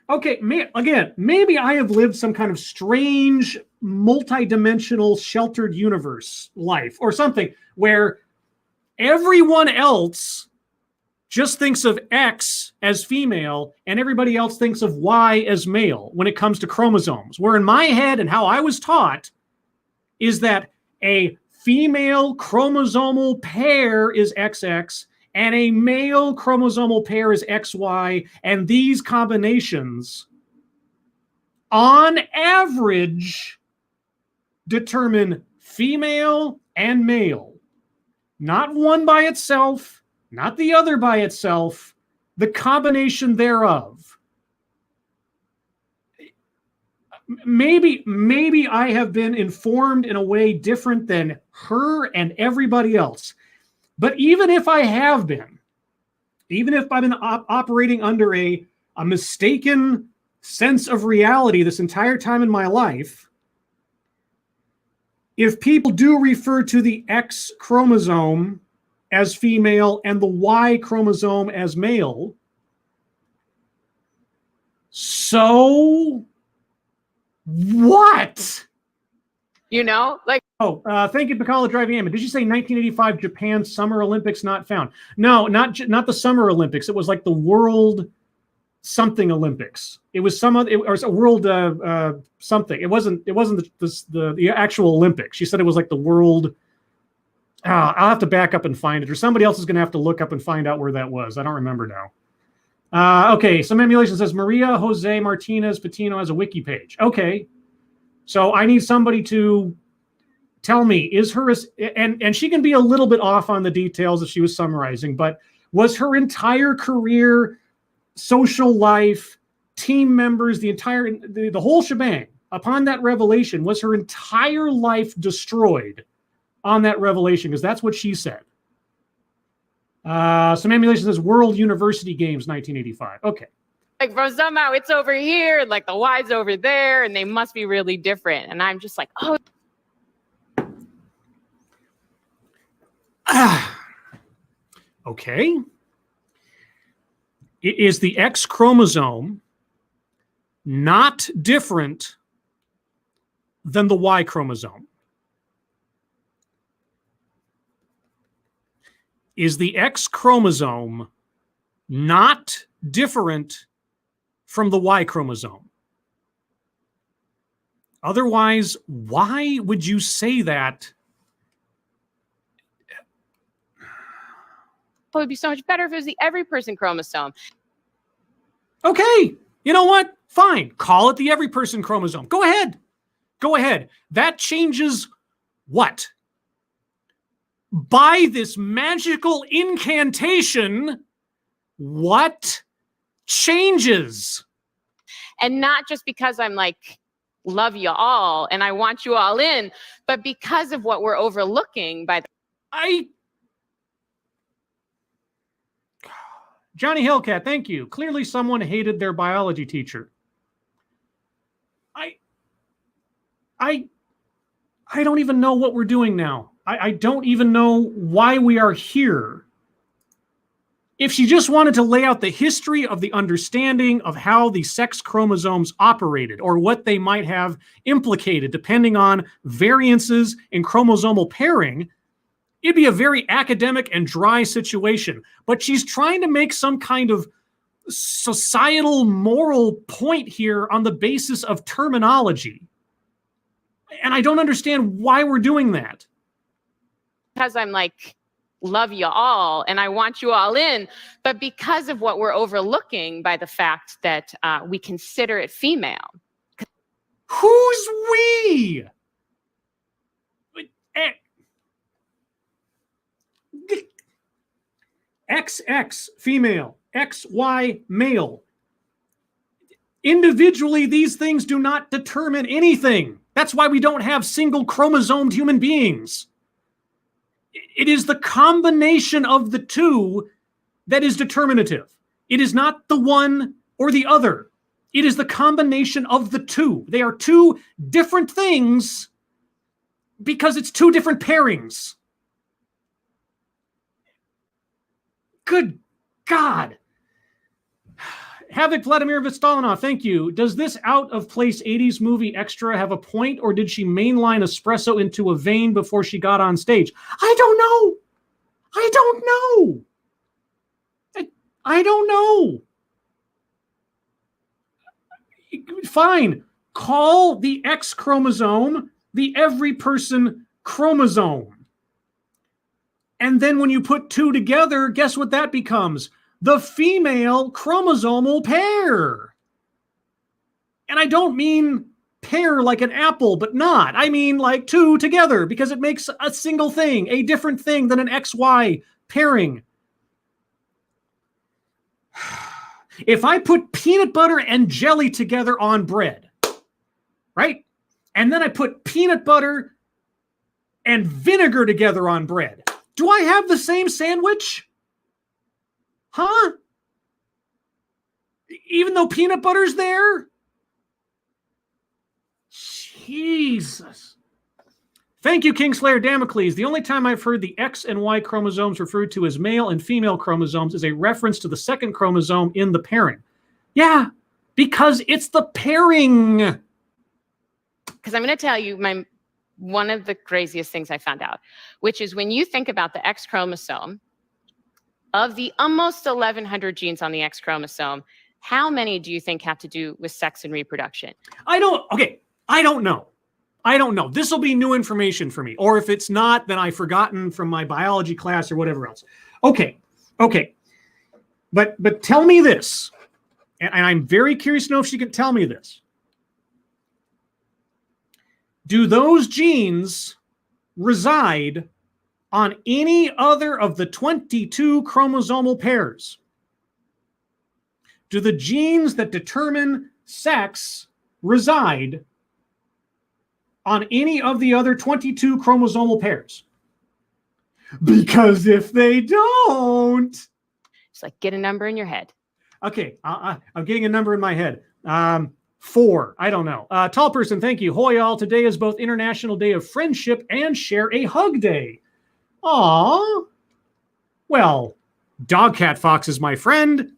Okay, again, maybe I have lived some kind of strange, multidimensional, sheltered universe life or something where everyone else just thinks of X as female and everybody else thinks of Y as male when it comes to chromosomes. Where in my head and how I was taught is that a female chromosomal pair is XX and a male chromosomal pair is XY, and these combinations, on average, determine female and male. Not one by itself, not the other by itself, the combination thereof. Maybe I have been informed in a way different than her and everybody else. But even if I have been, even if I've been operating under a mistaken sense of reality this entire time in my life, if people do refer to the X chromosome as female and the Y chromosome as male. So what? You know, like, Oh, thank you, Bacala Driving Ammon. Did you say 1985 Japan Summer Olympics not found? No, not the Summer Olympics. It was like the World something Olympics. It was some other, it was a World something. It wasn't the actual Olympics. She said it was like the World. I'll have to back up and find it, or somebody else is going to have to look up and find out where that was. I don't remember now. Okay, some emulation says Maria Jose Martinez Patino has a wiki page. Okay, so I need somebody to tell me, is her, and she can be a little bit off on the details that she was summarizing, but was her entire career, social life, team members, the whole shebang, upon that revelation, was her entire life destroyed on that revelation? Because that's what she said. Some emulation says World University Games 1985. Okay. like, bro, somehow it's over here, like the Y's over there, and they must be really different. And I'm just like, oh. Okay. Is the X chromosome not different than the Y chromosome? Is the X chromosome not different from the Y chromosome? Otherwise, why would you say that? It would be so much better if it was the every person chromosome. Okay, you know what? Fine. Call it the every person chromosome. Go ahead. Go ahead. That changes what? By this magical incantation, what changes? And not just because I'm like, love you all and I want you all in, but because of what we're overlooking by the Johnny Hillcat, thank you. Clearly someone hated their biology teacher. I don't even know what we're doing now. I don't even know why we are here. If she just wanted to lay out the history of the understanding of how the sex chromosomes operated or what they might have implicated depending on variances in chromosomal pairing, it'd be a very academic and dry situation. But she's trying to make some kind of societal moral point here on the basis of terminology. And I don't understand why we're doing that. because I'm like, love you all and I want you all in, but because of what we're overlooking by the fact that we consider it female. Who's we? XX female, XY male. Individually, these things do not determine anything. That's why we don't have single chromosomed human beings. It is the combination of the two that is determinative. It is not the one or the other. It is the combination of the two. They are two different things because it's two different pairings. Good God. Havoc Vladimir Vistolinov, thank you. Does this out-of-place 80s movie extra have a point, or did she mainline espresso into a vein before she got on stage? I don't know. I don't know. I don't know. Fine. Call the X chromosome the every person chromosome. And then when you put two together, guess what that becomes? The female chromosomal pair. And I don't mean pair like an apple, but not. I mean like two together because it makes a single thing, a different thing than an XY pairing. If I put peanut butter and jelly together on bread, right? And then I put peanut butter and vinegar together on bread, do I have the same sandwich? Huh? Even though peanut butter's there? Jesus. Thank you, Kingslayer Damocles. The only time I've heard the X and Y chromosomes referred to as male and female chromosomes is a reference to the second chromosome in the pairing. Yeah, because it's the pairing. Because I'm going to tell you one of the craziest things I found out, which is when you think about the X chromosome, of the almost 1,100 genes on the X chromosome, how many do you think have to do with sex and reproduction? I don't know. This will be new information for me. Or if it's not, then I've forgotten from my biology class or whatever else. Okay. But tell me this, and I'm very curious to know if she can tell me this. Do those genes reside on any other of the 22 chromosomal pairs? Do the genes that determine sex reside on any of the other 22 chromosomal pairs? Because if they don't... It's like, get a number in your head. Okay, I'm getting a number in my head. 4. I don't know. Tall person, thank you. Hoy all. Today is both International Day of Friendship and Share a Hug Day. Aw. Well, Dogcat Fox is my friend.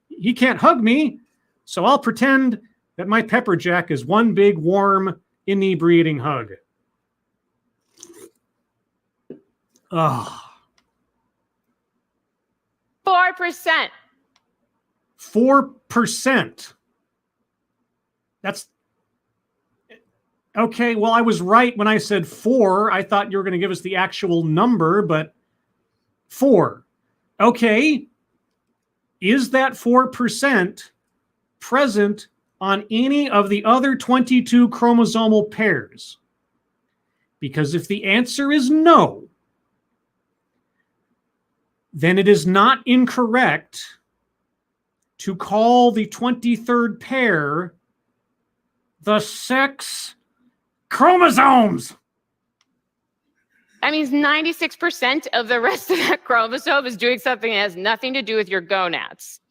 He can't hug me, so I'll pretend that my pepper jack is one big, warm, inebriating hug. Oh. 4%. 4%. That's okay. Well, I was right when I said 4. I thought you were going to give us the actual number, but 4. Okay. Is that 4% present on any of the other 22 chromosomal pairs? Because if the answer is no, then it is not incorrect to call the 23rd pair the sex chromosomes. That means 96% of the rest of that chromosome is doing something that has nothing to do with your gonads.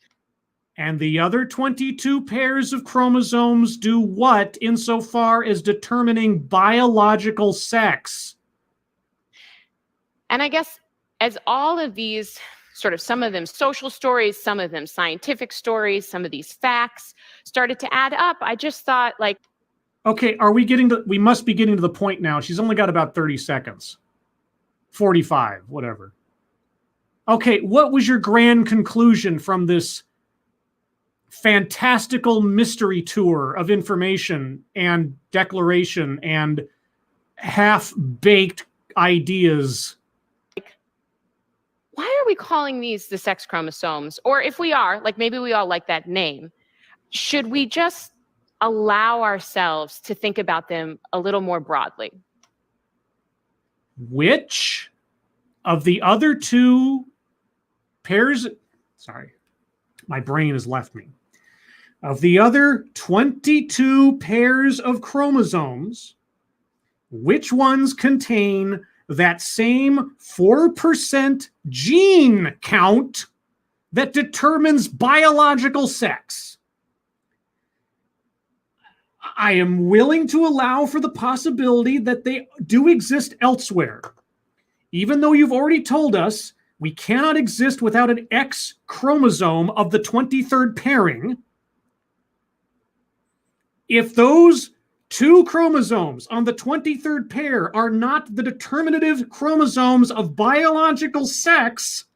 And the other 22 pairs of chromosomes do what insofar as determining biological sex? And I guess as all of these sort of, some of them social stories, some of them scientific stories, some of these facts started to add up, I just thought, like, okay, we must be getting to the point now. She's only got about 30 seconds. 45, whatever. Okay, what was your grand conclusion from this fantastical mystery tour of information and declaration and half-baked ideas? Why are we calling these the sex chromosomes? Or if we are, like, maybe we all like that name, should we just allow ourselves to think about them a little more broadly? Which of the other two pairs, sorry, my brain has left me. Of the other 22 pairs of chromosomes, which ones contain that same 4% gene count that determines biological sex? I am willing to allow for the possibility that they do exist elsewhere. Even though you've already told us we cannot exist without an X chromosome of the 23rd pairing, if those two chromosomes on the 23rd pair are not the determinative chromosomes of biological sex,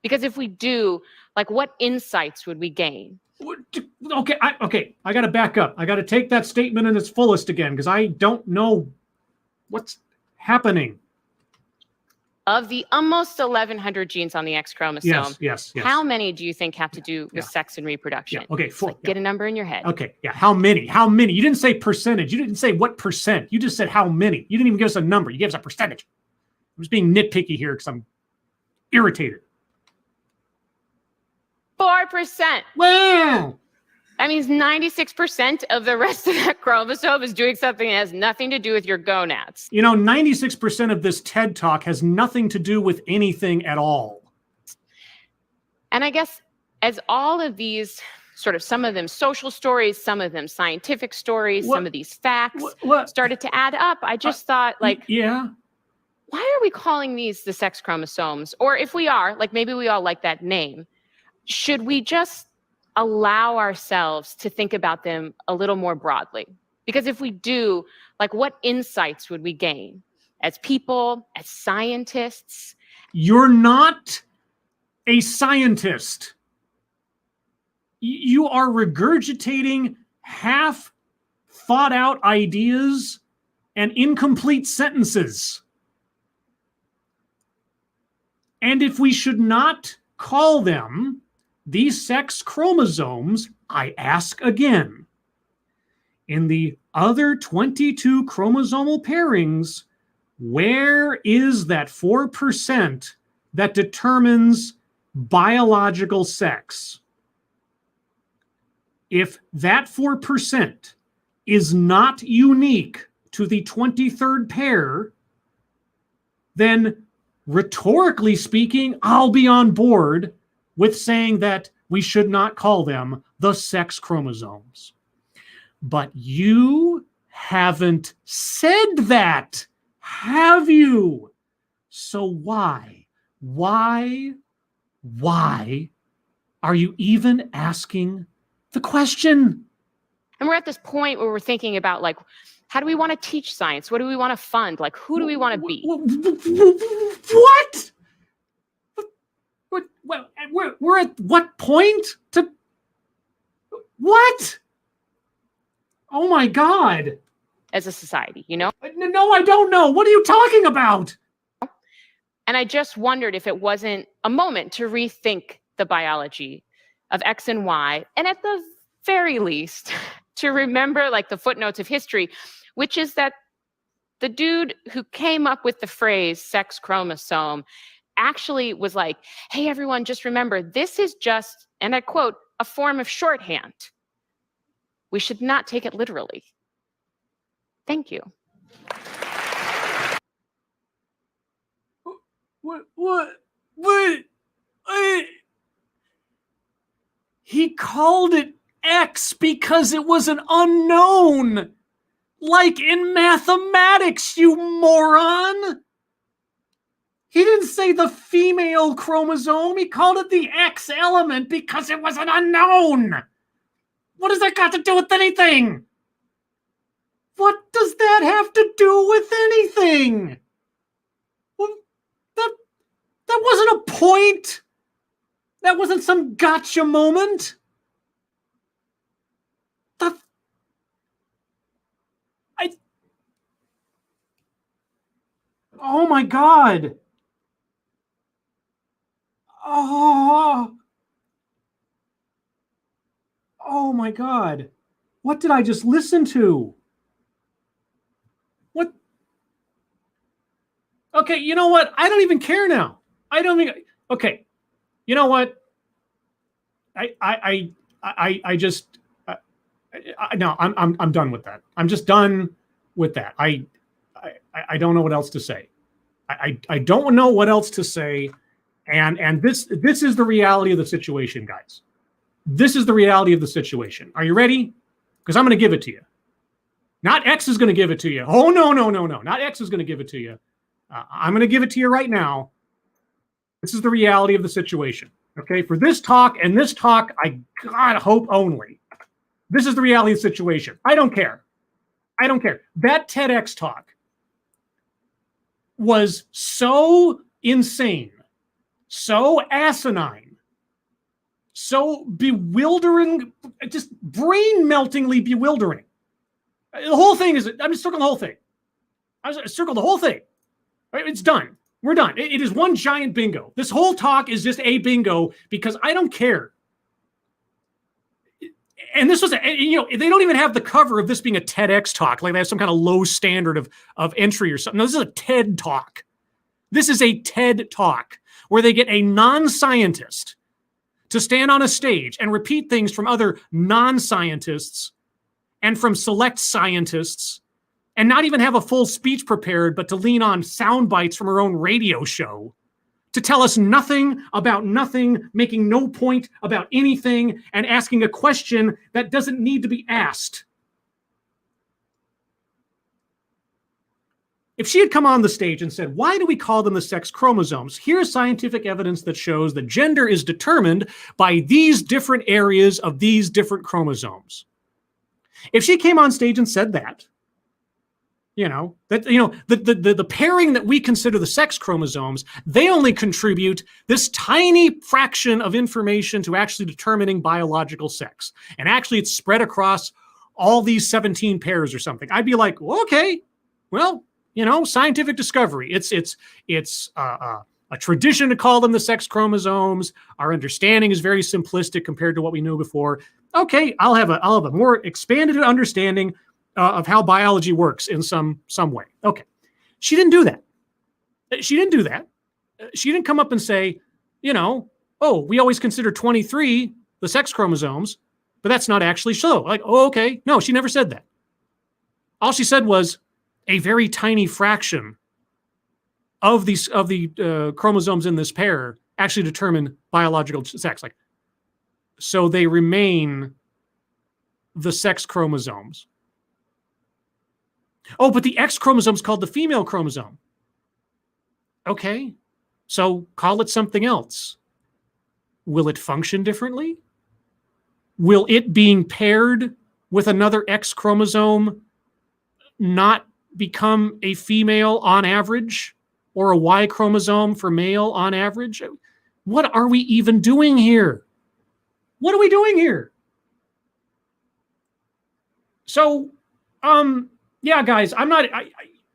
Because if we do, like, what insights would we gain? Okay, I got to back up. I got to take that statement in its fullest again, because I don't know what's happening. Of the almost 1,100 genes on the X chromosome, yes. how many do you think have to do with sex and reproduction? Yeah, okay, 4. Like, get a number in your head. Okay, yeah, how many? How many? You didn't say percentage. You didn't say what percent. You just said how many. You didn't even give us a number. You gave us a percentage. I'm just being nitpicky here because I'm irritated. 4%. Wow. That means 96% of the rest of that chromosome is doing something that has nothing to do with your gonads. You know, 96% of this TED Talk has nothing to do with anything at all. And I guess as all of these sort of some of them social stories, some of them scientific stories, What- some of these facts What? started to add up. I just thought, like, Yeah. why are we calling these the sex chromosomes? Or if we are, like, maybe we all like that name, should we just allow ourselves to think about them a little more broadly? Because if we do, like, what insights would we gain as people, as scientists? You're not a scientist. You are regurgitating half thought out ideas and incomplete sentences. And if we should not call them these sex chromosomes, I ask again, in the other 22 chromosomal pairings, where is that 4% that determines biological sex? If that 4% is not unique to the 23rd pair, then rhetorically speaking, I'll be on board with saying that we should not call them the sex chromosomes. But you haven't said that, have you? So why are you even asking the question? And we're at this point where we're thinking about, like, how do we want to teach science? What do we want to fund? Like, who do we want to be? What? We're at what point to what? Oh my God. As a society, you know? No, I don't know. What are you talking about? And I just wondered if it wasn't a moment to rethink the biology of X and Y, and at the very least, to remember, like, the footnotes of history, which is that the dude who came up with the phrase sex chromosome actually was like, hey, everyone, just remember, this is just, and I quote, a form of shorthand. We should not take it literally. Thank you. What? He called it X because it was an unknown. Like in mathematics, you moron. He didn't say the female chromosome. He called it the X element because it was an unknown. What does that got to do with anything? What does that have to do with anything? Well, that wasn't a point. That wasn't some gotcha moment. Oh my God. Oh my God. What did I just listen to? What? Okay, you know what? I don't even care now. Okay. You know what? No, I'm done with that. I'm just done with that. I don't know what else to say. I don't know what else to say. And this is the reality of the situation, guys. This is the reality of the situation. Are you ready? Because I'm going to give it to you. Not X is going to give it to you. Oh, no. Not X is going to give it to you. I'm going to give it to you right now. This is the reality of the situation. Okay, for this talk and this talk, I God hope only. This is the reality of the situation. I don't care. That TEDx talk was so insane, so asinine, so bewildering, just brain-meltingly bewildering. The whole thing is, I'm just circling the whole thing. I circled the whole thing. Right, it's done. We're done. It is one giant bingo. This whole talk is just a bingo because I don't care. And this was, they don't even have the cover of this being a TEDx talk. Like they have some kind of low standard of entry or something. No, this is a TED talk. This is a TED talk where they get a non-scientist to stand on a stage and repeat things from other non-scientists and from select scientists and not even have a full speech prepared, but to lean on sound bites from her own radio show to tell us nothing about nothing, making no point about anything, and asking a question that doesn't need to be asked. If she had come on the stage and said, why do we call them the sex chromosomes? Here's scientific evidence that shows that gender is determined by these different areas of these different chromosomes. If she came on stage and said that, the pairing that we consider the sex chromosomes, they only contribute this tiny fraction of information to actually determining biological sex. And actually it's spread across all these 17 pairs or something. I'd be like, well, okay, well, scientific discovery. It's a tradition to call them the sex chromosomes. Our understanding is very simplistic compared to what we knew before. Okay, I'll have a more expanded understanding of how biology works in some way. Okay. She didn't do that. She didn't come up and say, oh, we always consider 23 the sex chromosomes, but that's not actually so. Like, oh, okay. No, she never said that. All she said was a very tiny fraction of the chromosomes in this pair actually determine biological sex. Like, so they remain the sex chromosomes. Oh, but the X chromosome is called the female chromosome. Okay, so call it something else. Will it function differently? Will it being paired with another X chromosome not become a female on average, or a Y chromosome for male on average? What are we even doing here? What are we doing here? So, yeah, guys, I'm not.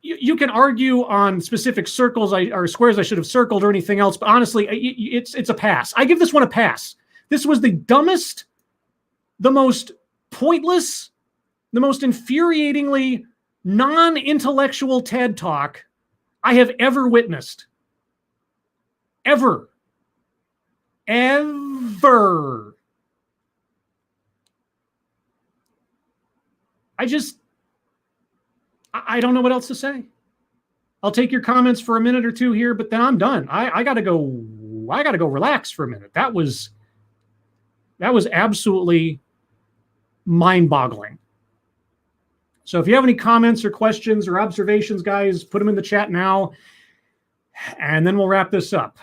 You can argue on specific circles or squares I should have circled or anything else, but honestly, it's a pass. I give this one a pass. This was the dumbest, the most pointless, the most infuriatingly non-intellectual TED Talk I have ever witnessed. Ever. I don't know what else to say. I'll take your comments for a minute or two here, but then I'm done. I gotta go relax for a minute. That was absolutely mind-boggling. So if you have any comments or questions or observations, guys, put them in the chat now, and then we'll wrap this up.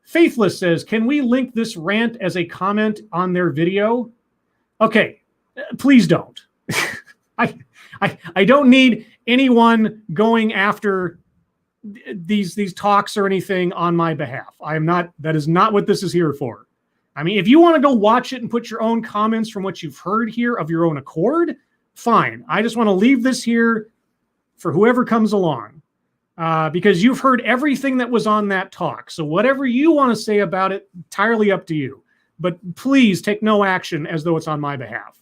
Faithless says, can we link this rant as a comment on their video? Okay, please don't. I don't need anyone going after these talks or anything on my behalf. That is not what this is here for. I mean, if you want to go watch it and put your own comments from what you've heard here of your own accord, fine. I just want to leave this here for whoever comes along, because you've heard everything that was on that talk. So whatever you want to say about it, entirely up to you. But please take no action as though it's on my behalf.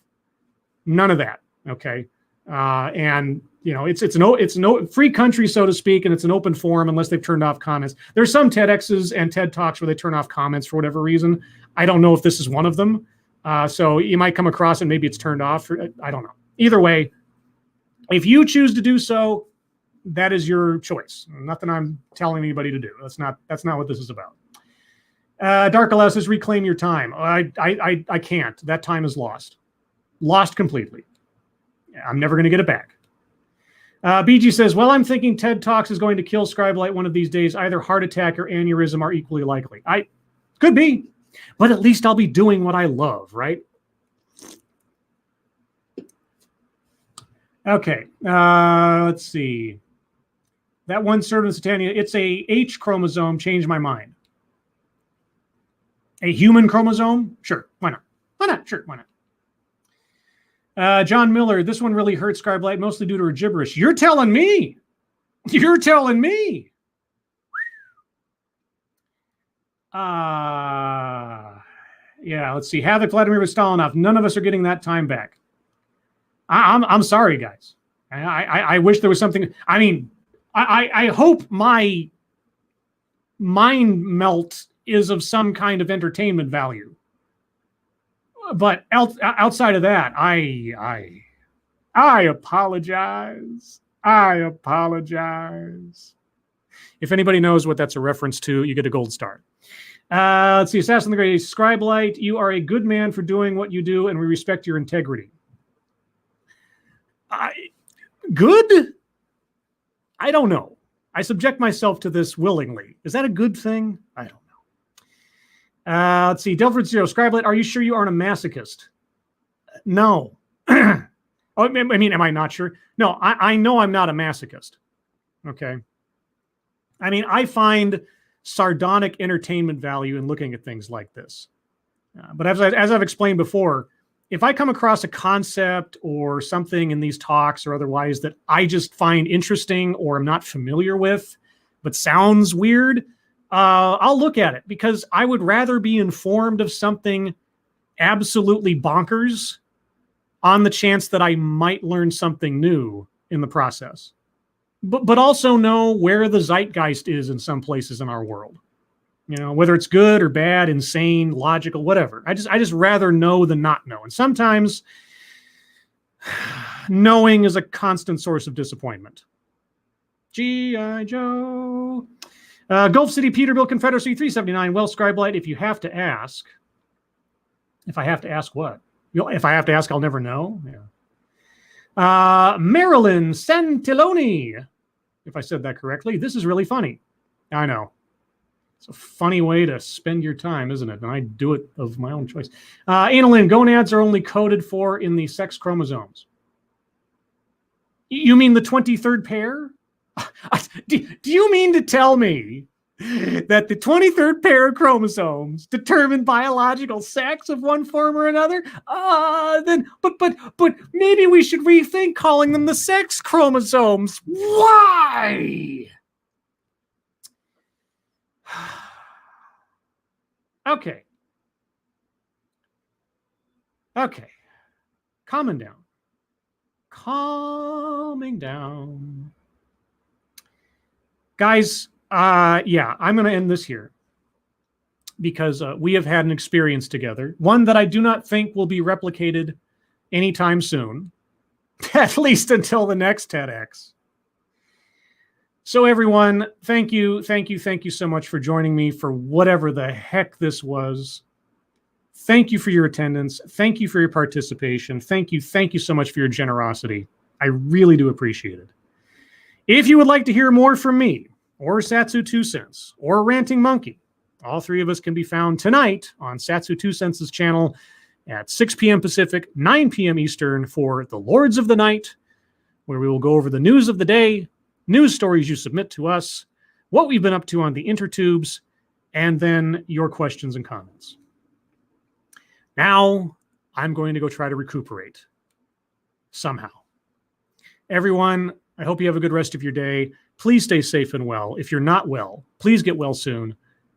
None of that. Okay. And it's no free country, so to speak, and it's an open forum unless they've turned off comments. There's some TEDx's and TED Talks where they turn off comments for whatever reason. I don't know if this is one of them. So you might come across and maybe it's turned off. I don't know. Either way, if you choose to do so, that is your choice. Nothing I'm telling anybody to do. That's not what this is about. Dark Allow says, reclaim your time. I can't. That time is lost. Lost completely. I'm never going to get it back. BG says, well, I'm thinking TED Talks is going to kill Scribelight one of these days. Either heart attack or aneurysm are equally likely. Could be, but at least I'll be doing what I love, right? Okay, let's see. That one certain Satania, it's a H chromosome, changed my mind. A human chromosome? Sure, why not? Why not? Sure, why not? John Miller, this one really hurt Scribelight, mostly due to her gibberish. You're telling me. You're telling me. Yeah, let's see. Havoc, Vladimir Stolanov. None of us are getting that time back. I'm sorry, guys. I wish there was something. I mean, I hope my mind melt is of some kind of entertainment value. But outside of that, I apologize. I apologize. If anybody knows what that's a reference to, you get a gold star. Let's see. Assassin the Great Scribe Light. You are a good man for doing what you do, and we respect your integrity. Good? I don't know. I subject myself to this willingly. Is that a good thing? I don't know. Let's see. Delford Zero Scribe Light. Are you sure you aren't a masochist? No. Oh, I mean, am I not sure? No, I know I'm not a masochist. Okay. I mean, I find sardonic entertainment value in looking at things like this. But as I've explained before, if I come across a concept or something in these talks or otherwise that I just find interesting or I'm not familiar with, but sounds weird, I'll look at it because I would rather be informed of something absolutely bonkers on the chance that I might learn something new in the process. But also know where the zeitgeist is in some places in our world. You know, whether it's good or bad, insane, logical, whatever. I just rather know than not know. And sometimes knowing is a constant source of disappointment. G.I. Joe. Gulf City Peterbilt Confederacy 379. Well, Scribe Light, if you have to ask. If I have to ask what? If I have to ask, I'll never know. Yeah. Marilyn Santiloni. If I said that correctly. This is really funny. I know. It's a funny way to spend your time, isn't it? And I do it of my own choice. Annalyn, gonads are only coded for in the sex chromosomes. You mean the 23rd pair? Do you mean to tell me that the 23rd pair of chromosomes determine biological sex of one form or another? But maybe we should rethink calling them the sex chromosomes. Why? Okay. Calming down. Guys, yeah, I'm going to end this here because we have had an experience together, one that I do not think will be replicated anytime soon, at least until the next TEDx. So everyone, thank you so much for joining me for whatever the heck this was. Thank you for your attendance. Thank you for your participation. Thank you so much for your generosity. I really do appreciate it. If you would like to hear more from me, or Satsu 2 Cents, or Ranting Monkey, all three of us can be found tonight on Satsu 2 Cents' channel at 6 p.m. Pacific, 9 p.m. Eastern for the Lords of the Night, where we will go over the news of the day, news stories you submit to us, what we've been up to on the intertubes, and then your questions and comments. Now, I'm going to go try to recuperate. Somehow. Everyone, I hope you have a good rest of your day. Please stay safe and well. If you're not well, please get well soon,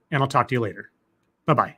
and I'll talk to you later. Bye-bye.